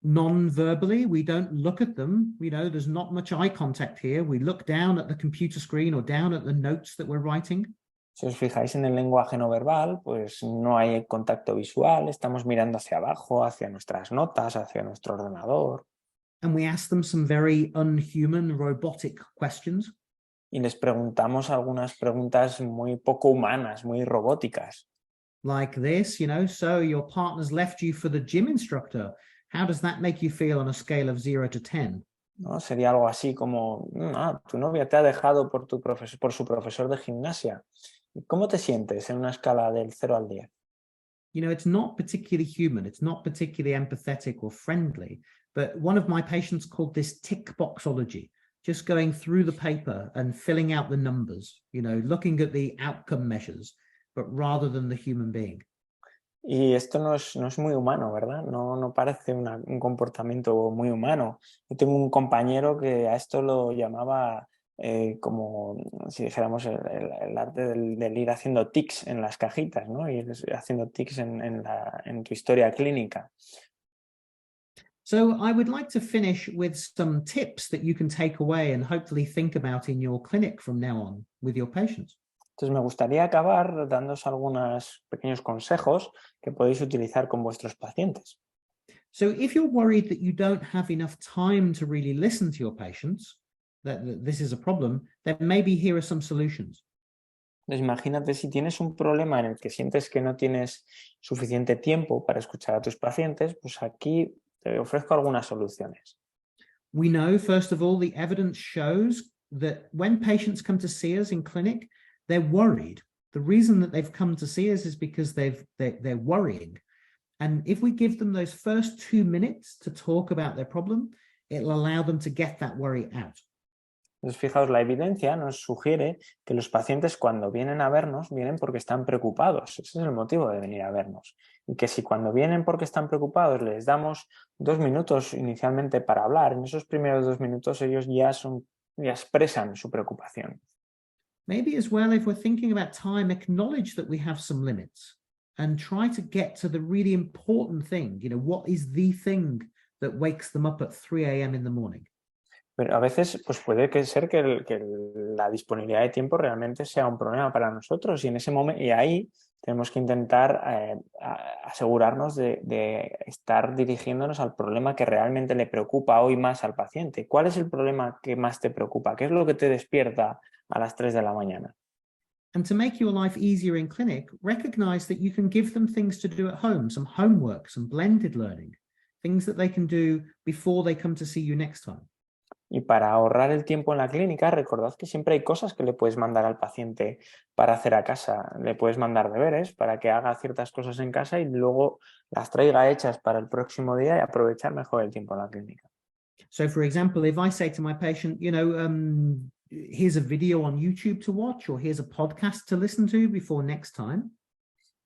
Non-verbally, we don't look at them. You know, there's not much eye contact here. We look down at the computer screen or down at the notes that we're writing. Si os fijáis en el lenguaje no verbal, pues no hay contacto visual, estamos mirando hacia abajo, hacia nuestras notas, hacia nuestro ordenador. And we ask them some very unhuman, robotic questions. Y les preguntamos algunas preguntas muy poco humanas, muy robóticas. like this, so your partner's left you for the gym instructor. How does that make you feel on a scale of 0 to 10? ¿No? Sería algo así como, tu novia te ha dejado por su profesor de gimnasia. ¿Cómo te sientes en una escala del 0 al 10? It's not particularly human. It's not particularly empathetic or friendly. But one of my patients called this tick boxology, just going through the paper and filling out the numbers, looking at the outcome measures, but rather than the human being. Y esto no es muy humano, ¿verdad? No parece un comportamiento muy humano. Yo tengo un compañero que a esto lo llamaba como si dijéramos el arte del ir haciendo tics en las cajitas, ¿no? Ir haciendo tics en tu historia clínica. So I would like to finish with some tips that you can take away and hopefully think about in your clinic from now on with your patients. Entonces me gustaría acabar dándos algunos pequeños consejos que podéis utilizar con vuestros pacientes. So if you're worried that you don't have enough time to really listen to your patients, that this is a problem, then maybe here are some solutions. Entonces, imagínate si tienes un problema en el que sientes que no tienes suficiente tiempo para escuchar a tus pacientes, pues aquí te ofrezco algunas soluciones. We know, first of all, the evidence shows that when patients come to see us in clinic, they're worried. The reason that they've come to see us is because they're worrying. And if we give them those first 2 minutes to talk about their problem, it'll allow them to get that worry out. Entonces, fijaos, la evidencia nos sugiere que los pacientes cuando vienen a vernos, vienen porque están preocupados. Ese es el motivo de venir a vernos. Y que si cuando vienen porque están preocupados les damos 2 minutos inicialmente para hablar, en esos primeros 2 minutos ellos ya expresan su preocupación. Maybe as well, if we're thinking about time, acknowledge that we have some limits and try to get to the really important thing. What is the thing that wakes them up at 3 a.m. in the morning? Pero a veces pues puede ser que la disponibilidad de tiempo realmente sea un problema para nosotros y en ese momento y ahí tenemos que intentar asegurarnos de estar dirigiéndonos al problema que realmente le preocupa hoy más al paciente. ¿Cuál es el problema que más te preocupa? ¿Qué es lo que te despierta a las 3 de la mañana? And to make your life easier in clinic, recognize that you can give them things to do at home, some homework, some blended learning, things that they can do before they come to see you next time. Y para ahorrar el tiempo en la clínica, recordad que siempre hay cosas que le puedes mandar al paciente para hacer a casa. Le puedes mandar deberes para que haga ciertas cosas en casa y luego las traiga hechas para el próximo día y aprovechar mejor el tiempo en la clínica. So, for example, if I say to my patient, here's a video on YouTube to watch, or here's a podcast to listen to before next time.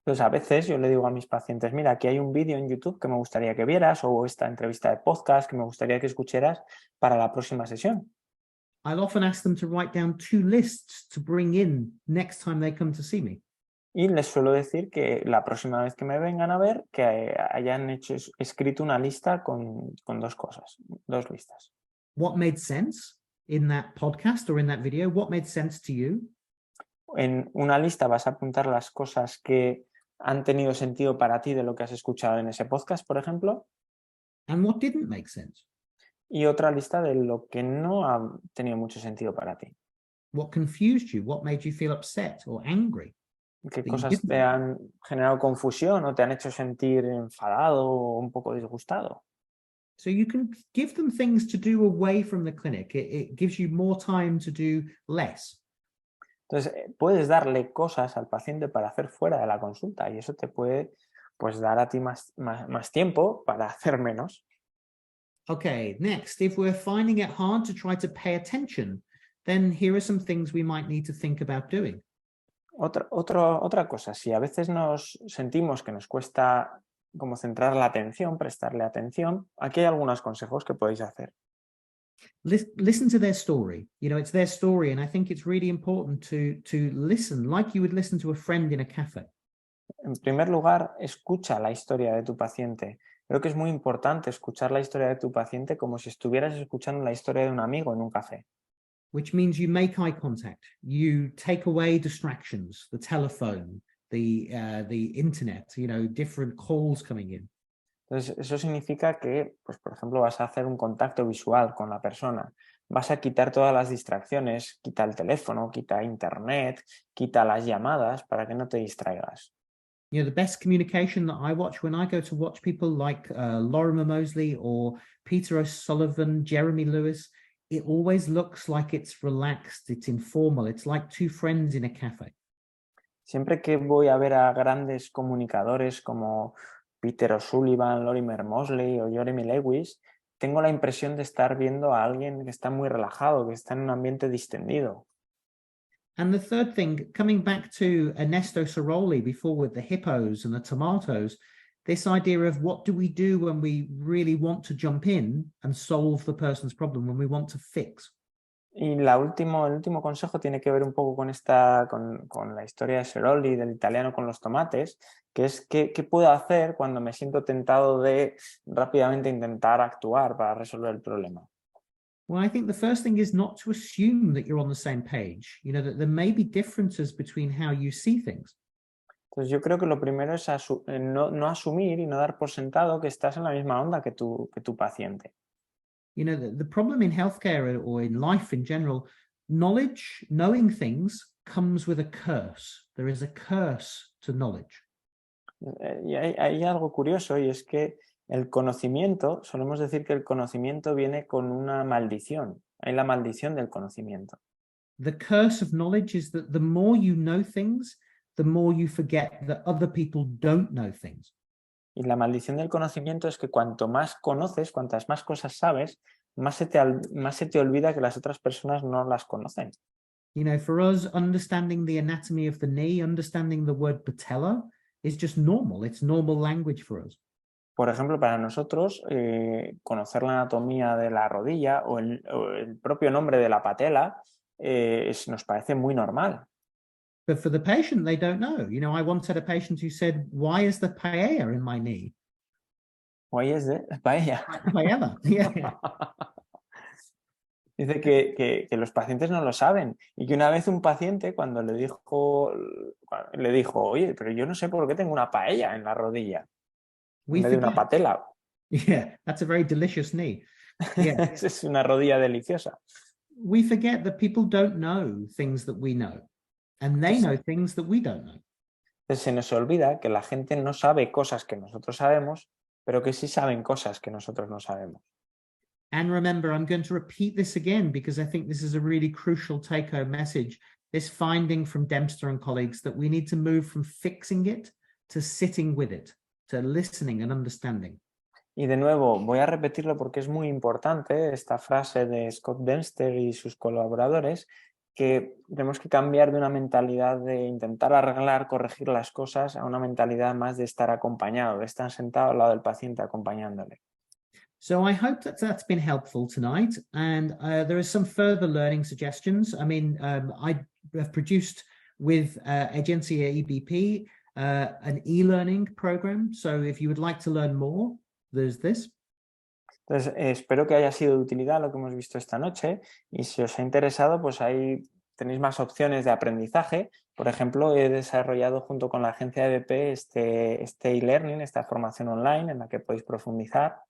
Entonces, a veces yo le digo a mis pacientes, mira, aquí hay un vídeo en YouTube que me gustaría que vieras o esta entrevista de podcast que me gustaría que escucharas para la próxima sesión. I'll often ask them to write down 2 lists to bring in next time they come to see me. Y les suelo decir que la próxima vez que me vengan a ver, que hayan escrito una lista con 2 cosas, 2 listas. What made sense in that podcast or in that video? What made sense to you? En una lista vas a apuntar las cosas que han tenido sentido para ti de lo que has escuchado en ese podcast, por ejemplo. And what didn't make sense? Y otra lista de lo que no ha tenido mucho sentido para ti. What confused you? What made you feel upset or angry? ¿Qué cosas te han generado confusión o te han hecho sentir enfadado o un poco disgustado? So you can give them things to do away from the clinic. It gives you more time to do less. Entonces, puedes darle cosas al paciente para hacer fuera de la consulta y eso te puede dar a ti más tiempo para hacer menos. Okay, next, if we're finding it hard to try to pay attention, then here are some things we might need to think about doing. Otra cosa, si a veces nos sentimos que nos cuesta como centrar la atención, prestarle atención, aquí hay algunos consejos que podéis hacer. Listen to their story. It's their story, and I think it's really important to listen like you would listen to a friend in a cafe. En primer lugar, escucha la historia de tu paciente. Creo que es muy importante escuchar la historia de tu paciente como si estuvieras escuchando la historia de un amigo en un café. Which means you make eye contact, you take away distractions, the telephone, the internet, different calls coming in. Entonces, eso significa que, pues, por ejemplo, vas a hacer un contacto visual con la persona, vas a quitar todas las distracciones, quita el teléfono, quita internet, quita las llamadas para que no te distraigas. You know, the best communication that I watch when I go to watch people like Lorimer Moseley or Peter O'Sullivan, Jeremy Lewis, it always looks like it's relaxed, it's informal, it's like two friends in a cafe. Siempre que voy a ver a grandes comunicadores como Peter O'Sullivan, Lorimer Moseley o Jeremy Lewis, tengo la impresión de estar viendo a alguien que está muy relajado, que está en un ambiente distendido. And the third thing, coming back to Ernesto Ceroli before with the hippos and the tomatoes, this idea of what do we do when we really want to jump in and solve the person's problem, when we want to fix. Y el último consejo tiene que ver un poco con la historia de Ceroli, del italiano con los tomates, que es qué puedo hacer cuando me siento tentado de rápidamente intentar actuar para resolver el problema. Well, I think the first thing is not to assume that you're on the same page, you know, that there may be differences between how you see things. Entonces yo creo que lo primero es no asumir y no dar por sentado que estás en la misma onda que tu paciente. You know, the problem in healthcare or in life in general, knowing things comes with a curse. There is a curse to knowledge. Y hay algo curioso, y es que el conocimiento, solemos decir que el conocimiento viene con una maldición. Hay la maldición del conocimiento. The curse of knowledge is that the more you know things, the more you forget that other people don't know things. Y la maldición del conocimiento es que cuanto más conoces, cuantas más cosas sabes, más se te olvida que las otras personas no las conocen. You know, for us, understanding the anatomy of the knee, understanding the word patella is just normal. It's normal language for us. Por ejemplo, para nosotros, conocer la anatomía de la rodilla o el propio nombre de la patela nos parece muy normal. But for the patient, they don't know. You know, I once had a patient who said, "Why is the paella in my knee?" Why is it? Paella. Paella, yeah. Dice que los pacientes no lo saben y que una vez un paciente cuando le dijo, oye, pero yo no sé por qué tengo una paella en la rodilla, en vez de una patela. Yeah, that's a very delicious knee. Yeah. Es una rodilla deliciosa. We forget that people don't know things that we know, and they know things that we don't know. Entonces se nos olvida que la gente no sabe cosas que nosotros sabemos, pero que sí saben cosas que nosotros no sabemos. And remember, I'm going to repeat this again because I think this is a really crucial take-home message. This finding from Dempster and colleagues that we need to move from fixing it to sitting with it, to listening and understanding. Y de nuevo, voy a repetirlo porque es muy importante esta frase de Scott Dempster y sus colaboradores, que tenemos que cambiar de una mentalidad de intentar arreglar, corregir las cosas, a una mentalidad más de estar acompañado, de estar sentado al lado del paciente acompañándole. So I hope that that's been helpful tonight, and there are some further learning suggestions. I mean, I have produced with Agencia EBP an e-learning program. So if you would like to learn more, there's this. Entonces, espero que haya sido de utilidad lo que hemos visto esta noche, y si os ha interesado, pues ahí tenéis más opciones de aprendizaje. Por ejemplo, he desarrollado junto con la agencia EBP este e-learning, esta formación online en la que podéis profundizar.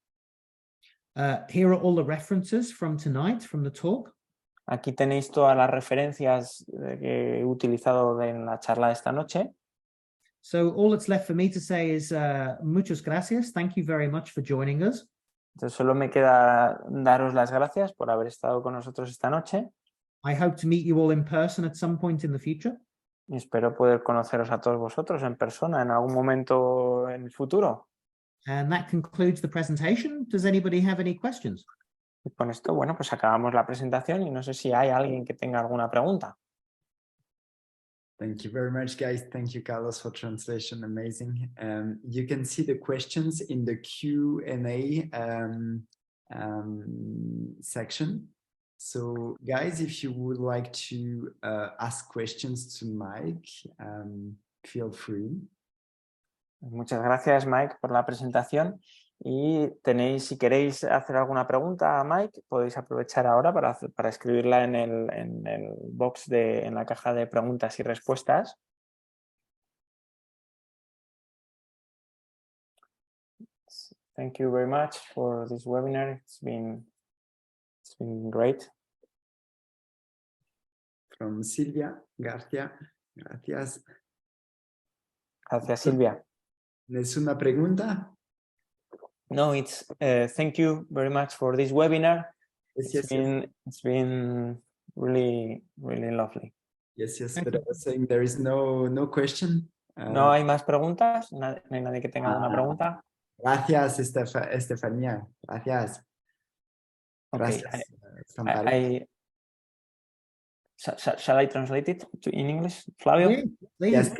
Here are all the references from tonight, from the talk. Aquí tenéis todas las referencias que he utilizado en la charla de esta noche. So all that's left for me to say is muchas gracias. Thank you very much for joining us. Entonces solo me queda daros las gracias por haber estado con nosotros esta noche. I hope to meet you all in person at some point in the future. Y espero poder conoceros a todos vosotros en persona en algún momento en el futuro. And that concludes the presentation. Does anybody have any questions? Y con esto, bueno, pues acabamos la presentación y no sé si hay alguien que tenga alguna pregunta. Thank you very much, guys. Thank you, Carlos, for translation. Amazing. You can see the questions in the Q&A section. So, guys, if you would like to ask questions to Mike, feel free. Muchas gracias, Mike, por la presentación. Y si queréis hacer alguna pregunta a Mike, podéis aprovechar ahora para escribirla en el box en la caja de preguntas y respuestas. Thank you very much for this webinar. It's been great. From Silvia García, gracias. Gracias, Silvia. ¿Es una pregunta? No, it's thank you very much for this webinar. Yes, It's been really, really lovely. Yes, but I was saying there is no question. ¿No hay más preguntas? ¿No hay nadie que tenga alguna pregunta? Gracias, Estefanía. Gracias. Okay, Gracias. shall I translate it in English, Flavio? Yes,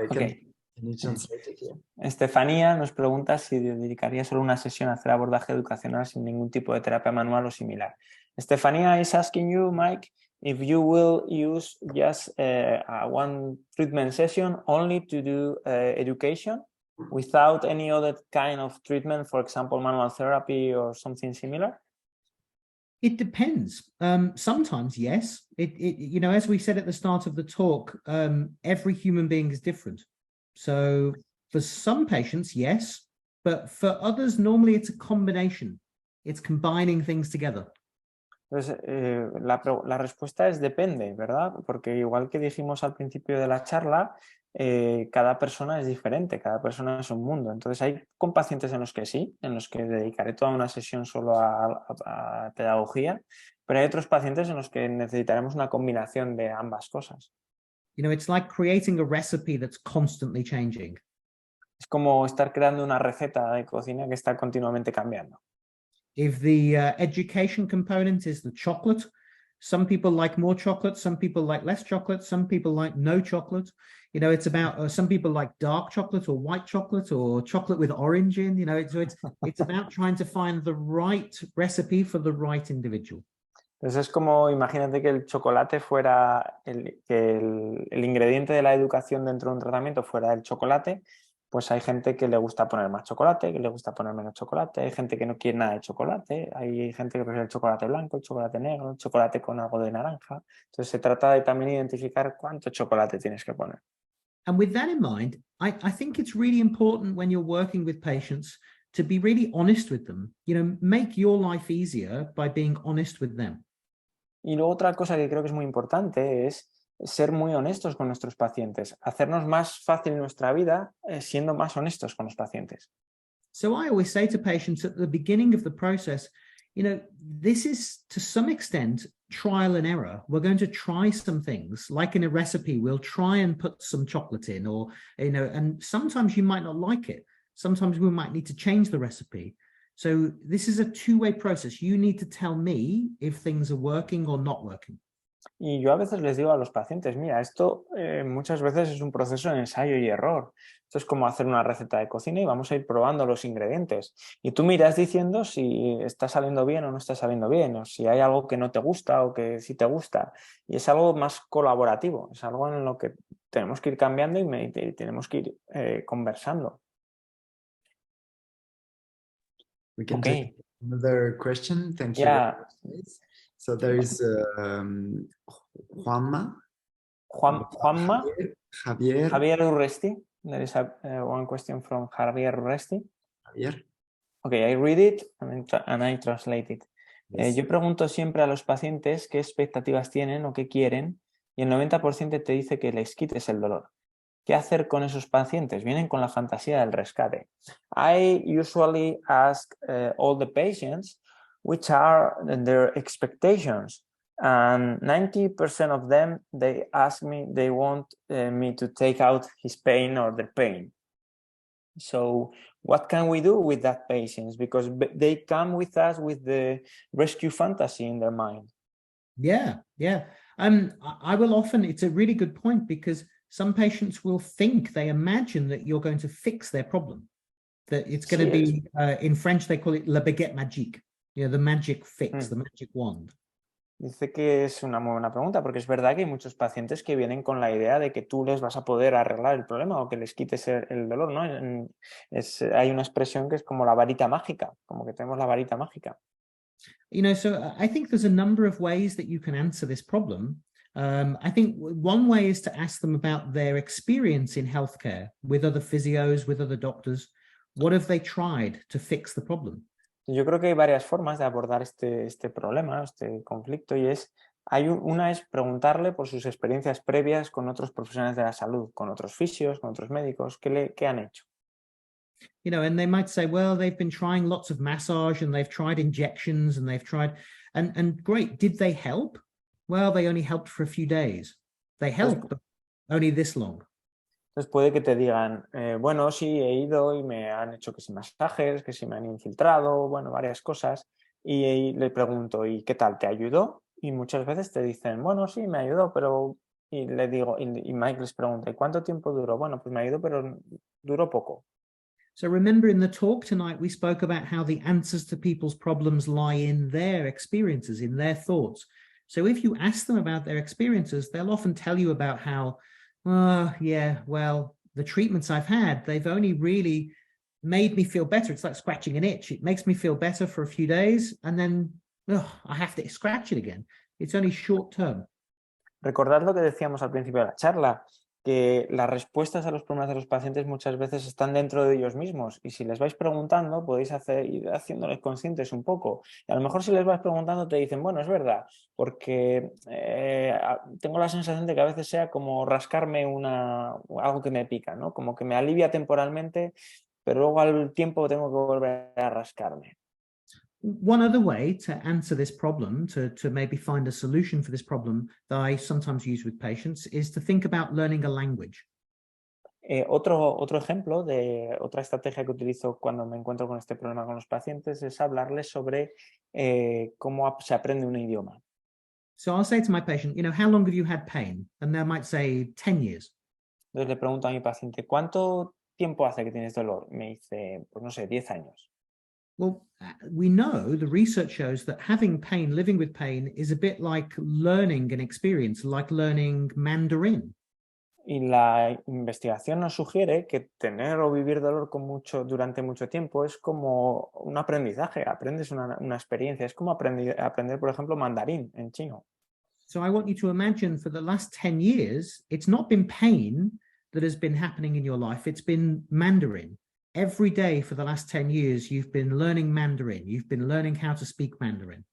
Okay. Can you translate it here? Estefanía nos pregunta si dedicaría solo una sesión a hacer abordaje educacional sin ningún tipo de terapia manual o similar. Estefanía is asking you, Mike, if you will use just one treatment session only to do education without any other kind of treatment, for example, manual therapy or something similar? It depends. Sometimes, yes. You know, as we said at the start of the talk, every human being is different. So for some patients, yes, but for others, normally it's a combination. It's combining things together. Entonces, la respuesta es depende, ¿verdad? Porque igual que dijimos al principio de la charla, cada persona es diferente, cada persona es un mundo. Entonces hay con pacientes en los que sí, en los que dedicaré toda una sesión solo a pedagogía, pero hay otros pacientes en los que necesitaremos una combinación de ambas cosas. You know, it's like creating a recipe that's constantly changing. Es como estar creando una receta de cocina que está continuamente cambiando. If the education component is the chocolate, some people like more chocolate, some people like less chocolate, some people like no chocolate. You know, it's about some people like dark chocolate or white chocolate or chocolate with orange in. You know, so it's about trying to find the right recipe for the right individual. Entonces es como, imagínate que el chocolate fuera, que el ingrediente de la educación dentro de un tratamiento fuera el chocolate, pues hay gente que le gusta poner más chocolate, que le gusta poner menos chocolate, hay gente que no quiere nada de chocolate, hay gente que prefiere el chocolate blanco, el chocolate negro, el chocolate con algo de naranja. Entonces se trata de también identificar cuánto chocolate tienes que poner. And with that in mind, I think it's really important when you're working with patients to be really honest with them. You know, make your life easier by being honest with them. Y luego otra cosa que creo que es muy importante es ser muy honestos con nuestros pacientes, hacernos más fácil nuestra vida siendo más honestos con los pacientes. So I always say to patients at the beginning of the process, you know, this is to some extent trial and error. We're going to try some things, like in a recipe, we'll try and put some chocolate in, or, you know, and sometimes you might not like it. Sometimes we might need to change the recipe. So this is a two-way process. You need to tell me if things are working or not working. Y yo a veces les digo a los pacientes, mira, esto muchas veces es un proceso de ensayo y error. Esto es como hacer una receta de cocina y vamos a ir probando los ingredientes. Y tú me irás diciendo si está saliendo bien o no está saliendo bien, o si hay algo que no te gusta o que sí te gusta. Y es algo más colaborativo, es algo en lo que tenemos que ir cambiando y tenemos que ir conversando. We can take another question. Thank you. Yeah. So there is Juanma. Javier Urresti. There is one question from Javier Urresti. Javier. Okay, I read it and I translate it. Yes. Yo pregunto siempre a los pacientes qué expectativas tienen o qué quieren y el 90% te dice que les quites el dolor. ¿Qué hacer con esos pacientes? Vienen con la fantasía del rescate. I usually ask all the patients which are their expectations, and 90% of them, they ask me, they want me to take out his pain or their pain. So what can we do with that patients? Because they come with us with the rescue fantasy in their mind. Yeah. I will often, it's a really good point, because some patients will think, they imagine that you're going to fix their problem, that it's going to be, in French, they call it la baguette magique, you know, the magic fix, the magic wand. Dice que es una muy buena pregunta, porque es verdad que hay muchos pacientes que vienen con la idea de que tú les vas a poder arreglar el problema o que les quites el dolor, ¿no? Hay una expresión que es como la varita mágica, como que tenemos la varita mágica. You know, so I think there's a number of ways that you can answer this problem. I think one way is to ask them about their experience in healthcare with other physios, with other doctors. What have they tried to fix the problem? Yo creo que hay varias formas de abordar este problema, este conflicto, y es Una es preguntarle por sus experiencias previas con otros profesionales de la salud, con otros fisios, con otros médicos, ¿qué han hecho? You know, and they might say, well, they've been trying lots of massage and they've tried injections and they've tried, and great, did they help? Well, they only helped for a few days. They helped, but only this long. Entonces puede que te digan, bueno, sí, he ido y me han hecho que si masajes, que si me han infiltrado, bueno, varias cosas. Y le pregunto, ¿y qué tal? ¿Te ayudó? Y muchas veces te dicen, bueno, sí, me ayudó, pero... Y le digo, y Mike les pregunta, ¿y cuánto tiempo duró? Bueno, pues me ayudó, pero duró poco. So remember in the talk tonight, we spoke about how the answers to people's problems lie in their experiences, in their thoughts. So if you ask them about their experiences, they'll often tell you about how, yeah, well, the treatments I've had, they've only really made me feel better. It's like scratching an itch. It makes me feel better for a few days, and then I have to scratch it again. It's only short term. Recordad lo que decíamos al principio de la charla, que las respuestas a los problemas de los pacientes muchas veces están dentro de ellos mismos, y si les vais preguntando podéis ir haciéndoles conscientes un poco, y a lo mejor si les vais preguntando te dicen, bueno, es verdad, porque tengo la sensación de que a veces sea como rascarme algo que me pica, ¿no? Como que me alivia temporalmente, pero luego al tiempo tengo que volver a rascarme. One other way to answer this problem, to maybe find a solution for this problem that I sometimes use with patients, is to think about learning a language. Otro ejemplo de otra estrategia que utilizo cuando me encuentro con este problema con los pacientes es hablarles sobre cómo se aprende un idioma. So I'll say to my patient, you know, how long have you had pain? And they might say 10 years. Entonces le pregunto a mi paciente, ¿cuánto tiempo hace que tienes dolor? Me dice, pues no sé, 10 años. Well, we know the research shows that having pain, living with pain, is a bit like learning an experience, like learning Mandarin. Y la investigación nos sugiere que tener o vivir dolor durante mucho tiempo es como un aprendizaje, aprendes una experiencia, es como aprender, por ejemplo, mandarín en chino. So I want you to imagine for the last 10 years, it's not been pain that has been happening in your life, it's been Mandarin. Every day for the last 10 years, you've been learning Mandarin, you've been learning how to speak Mandarin.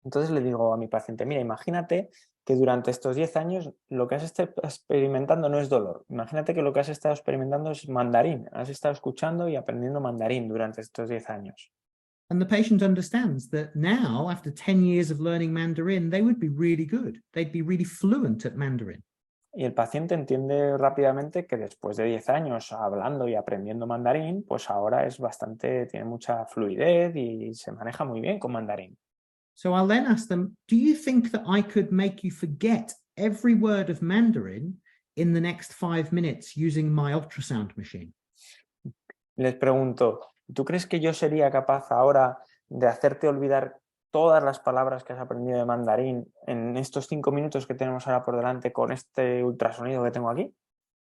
Entonces le digo a mi paciente, mira, imagínate que durante estos 10 años lo que has estado experimentando no es dolor. Imagínate que lo que has estado experimentando es mandarín. Has estado escuchando y aprendiendo mandarín durante estos 10 años. And the patient understands that now, after 10 years of learning Mandarin, they would be really good. They'd be really fluent at Mandarin. Y el paciente entiende rápidamente que después de 10 años hablando y aprendiendo mandarín, pues ahora tiene mucha fluidez y se maneja muy bien con mandarín. So I'll then ask them, do you think that I could make you forget every word of Mandarin in the next 5 minutes using my ultrasound machine? Les pregunto, ¿tú crees que yo sería capaz ahora de hacerte olvidar todas las palabras que has aprendido de mandarín en estos 5 minutos que tenemos ahora por delante con este ultrasonido que tengo aquí?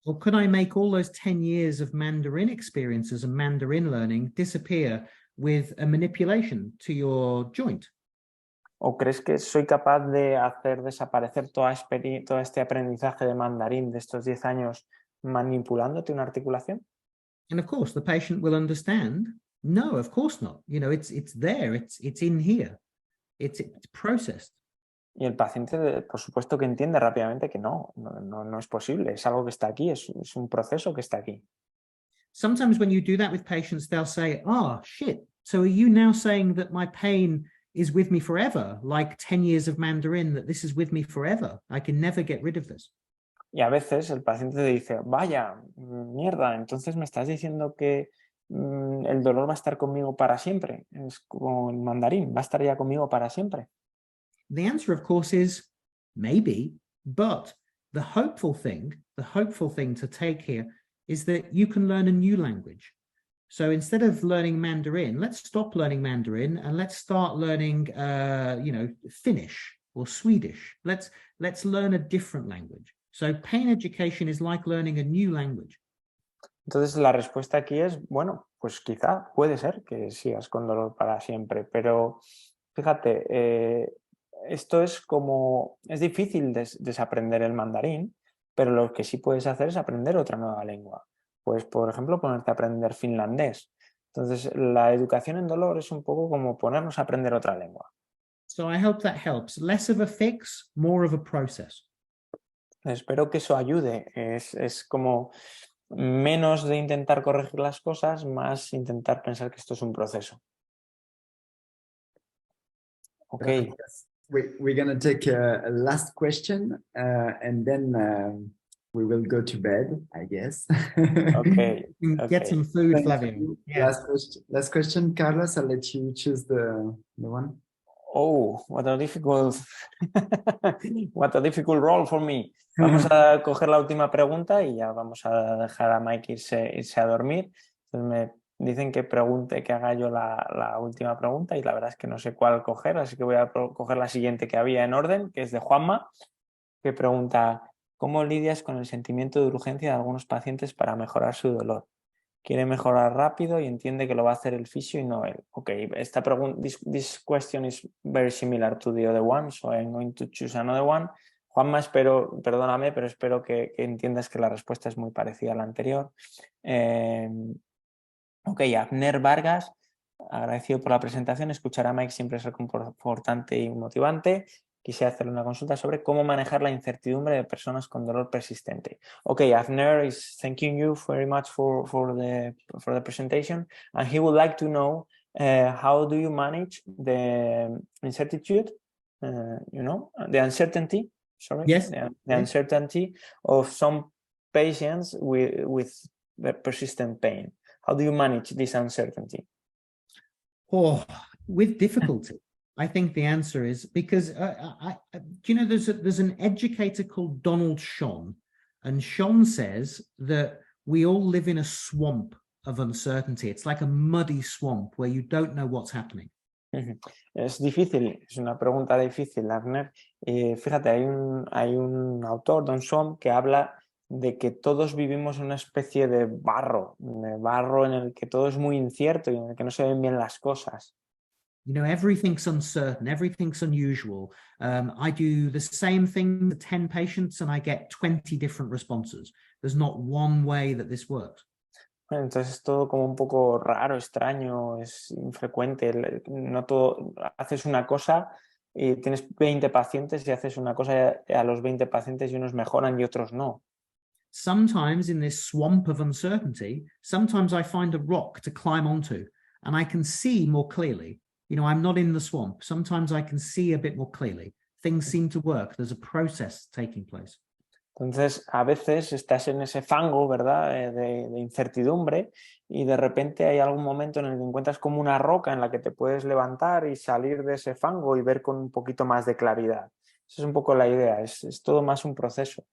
Or could I make all those 10 years of Mandarin experiences and Mandarin learning disappear with a manipulation to your joint? ¿O crees que soy capaz de hacer desaparecer todo este aprendizaje de mandarín de estos 10 años manipulándote una articulación? And of course, the patient will understand, no, of course not. You know, it's there, it's in here, it's processed. Y el paciente, por supuesto que entiende rápidamente que no es posible, es algo que está aquí, es un proceso que está aquí. Sometimes when you do that with patients, they'll say, oh, shit, so are you now saying that my pain is with me forever, like 10 years of Mandarin, that this is with me forever? I can never get rid of this. Y a veces el paciente te dice, vaya, mierda, entonces me estás diciendo que el dolor va a estar conmigo para siempre. Es como el mandarín, va a estar ya conmigo para siempre. The answer, of course, is maybe, but the hopeful thing to take here is that you can learn a new language. So instead of learning Mandarin, let's stop learning Mandarin and let's start learning, Finnish or Swedish. Let's learn a different language. So pain education is like learning a new language. Entonces la respuesta aquí es, bueno, pues quizá puede ser que sigas con dolor para siempre, pero fíjate, esto es difícil desaprender el mandarín, pero lo que sí puedes hacer es aprender otra nueva lengua. Pues, por ejemplo, ponerte a aprender finlandés. Entonces, la educación en dolor es un poco como ponernos a aprender otra lengua. So I hope that helps. Less of a fix, more of a process. Espero que eso ayude. Es como menos de intentar corregir las cosas, más intentar pensar que esto es un proceso. Okay. We're going to take a last question and then we will go to bed, I guess. Okay. Get some food, Flavio. Yeah. Last question, Carlos. I'll let you choose the one. Oh, what a difficult role for me. Vamos a coger la última pregunta y ya vamos a dejar a Mike irse a dormir. Entonces me dicen que pregunte, que haga yo la última pregunta y la verdad es que no sé cuál coger, así que voy a coger la siguiente que había en orden, que es de Juanma, que pregunta: ¿cómo lidias con el sentimiento de urgencia de algunos pacientes para mejorar su dolor? Quiere mejorar rápido y entiende que lo va a hacer el fisio y no él. Okay, esta pregunta, this question is very similar to the other one, so I'm going to choose another one. Juanma, perdóname, pero espero que entiendas que la respuesta es muy parecida a la anterior. Ok, Abner Vargas, agradecido por la presentación. Escuchar a Mike siempre es reconfortante y motivante. Quisiera hacerle una consulta sobre cómo manejar la incertidumbre de personas con dolor persistente. Okay, Avner is thanking you very much for the presentation, and he would like to know how do you manage the incertitude, the uncertainty. Sorry, Yes. the uncertainty of some patients with persistent pain. How do you manage this uncertainty? Oh, with difficulty. I think the answer is because do you know there's an educator called Donald Shon, and Shon says that we all live in a swamp of uncertainty. It's like a muddy swamp where you don't know what's happening. Es difícil, es una pregunta difícil, Abner. Fíjate, hay un autor, Don Shon, que habla de que todos vivimos una especie de barro en el que todo es muy incierto y en el que no se ven bien las cosas. You know, everything's uncertain, everything's unusual. I do the same thing to 10 patients and I get 20 different responses. There's not one way that this works. Entonces es todo como un poco raro, extraño, es infrecuente. No todo, haces una cosa y tienes 20 pacientes y haces una cosa a los 20 pacientes y unos mejoran y otros no. Sometimes in this swamp of uncertainty, sometimes I find a rock to climb onto and I can see more clearly. You know, I'm not in the swamp. Sometimes I can see a bit more clearly. Things seem to work. There's a process taking place. Entonces, a veces estás en ese fango, ¿verdad?, de incertidumbre y de repente hay algún momento en el que encuentras como una roca en la que te puedes levantar y salir de ese fango y ver con un poquito más de claridad. Esa es un poco la idea, es todo más un proceso.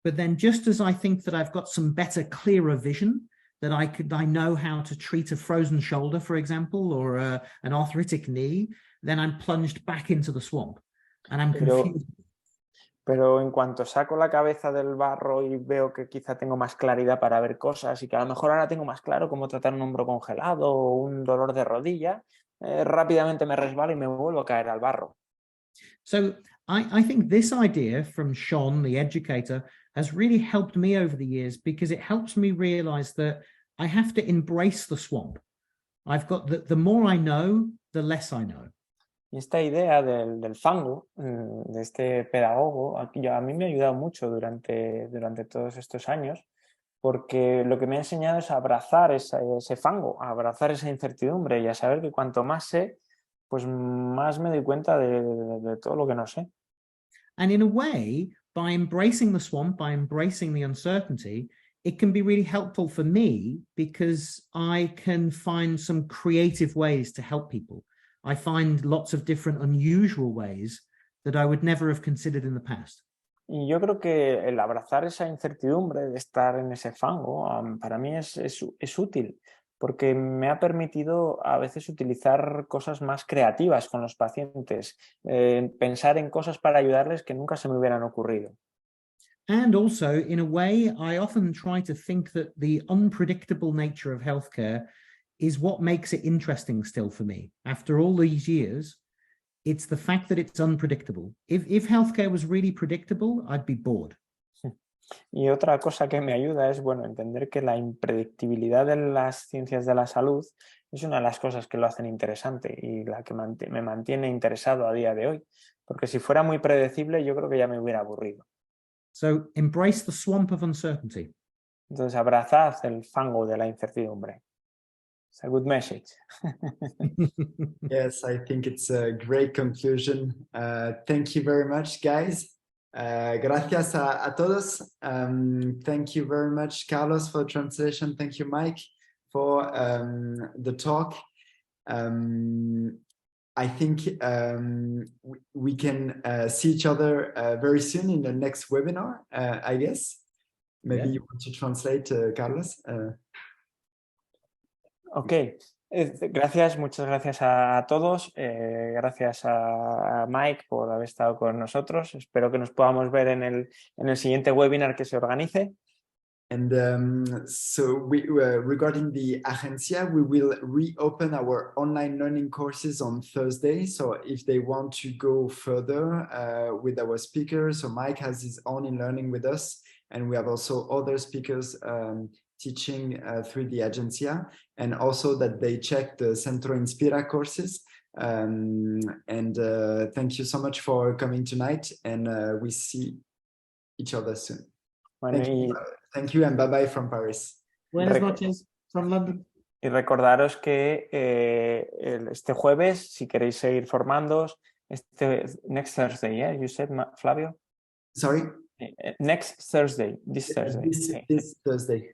But then just as I think that I've got some better, clearer vision, that I know how to treat a frozen shoulder, for example, or an arthritic knee, then I'm plunged back into the swamp and I'm confused. Pero en cuanto saco la cabeza del barro y veo que quizá tengo más claridad para ver cosas y que a lo mejor ahora tengo más claro cómo tratar un hombro congelado o un dolor de rodilla, rápidamente me resbalo y me vuelvo a caer al barro. So I think this idea from Sean, the educator, has really helped me over the years because it helps me realize that I have to embrace the swamp. I've got the more I know, the less I know. Y esta idea del fango, de este pedagogo, a mí me ha ayudado mucho durante todos estos años, porque lo que me ha enseñado es a abrazar ese fango, a abrazar esa incertidumbre y a saber que cuanto más sé, pues más me doy cuenta de todo lo que no sé. And in a way, by embracing the swamp, by embracing the uncertainty, it can be really helpful for me because I can find some creative ways to help people. I find lots of different unusual ways that I would never have considered in the past. Y yo creo que el abrazar esa incertidumbre de estar en ese fango, para mí es útil, porque me ha permitido a veces utilizar cosas más creativas con los pacientes, pensar en cosas para ayudarles que nunca se me hubieran ocurrido. And also, in a way, I often try to think that the unpredictable nature of healthcare is what makes it interesting still for me. After all these years, it's the fact that it's unpredictable. If healthcare was really predictable, I'd be bored. Y otra cosa que me ayuda es, bueno, entender que la impredictibilidad de las ciencias de la salud es una de las cosas que lo hacen interesante y la que me mantiene interesado a día de hoy. Porque si fuera muy predecible, yo creo que ya me hubiera aburrido. So embrace the swamp of uncertainty. Entonces, abrazad el fango de la incertidumbre. It's a good message. Yes, I think it's a great conclusion. Thank you very much, guys. Gracias a todos. Thank you very much, Carlos, for translation. Thank you, Mike, for the talk. I think we can see each other very soon in the next webinar, I guess. Maybe you want to translate, Carlos? Ok, gracias, muchas gracias a todos. Gracias a Mike por haber estado con nosotros. Espero que nos podamos ver en el siguiente webinar que se organice. And so regarding the agencia, we will reopen our online learning courses on Thursday. So if they want to go further with our speakers, so Mike has his own learning with us, and we have also other speakers teaching through the agencia, and also that they check the Centro Inspira courses. And thank you so much for coming tonight, and we see each other soon. Bueno, Thank you and bye bye from Paris. Buenas noches from London. Y recordaros que este jueves, si queréis seguir formándoos, next Thursday, yeah, you said, Flavio? Sorry? Next Thursday, this Thursday. This Thursday.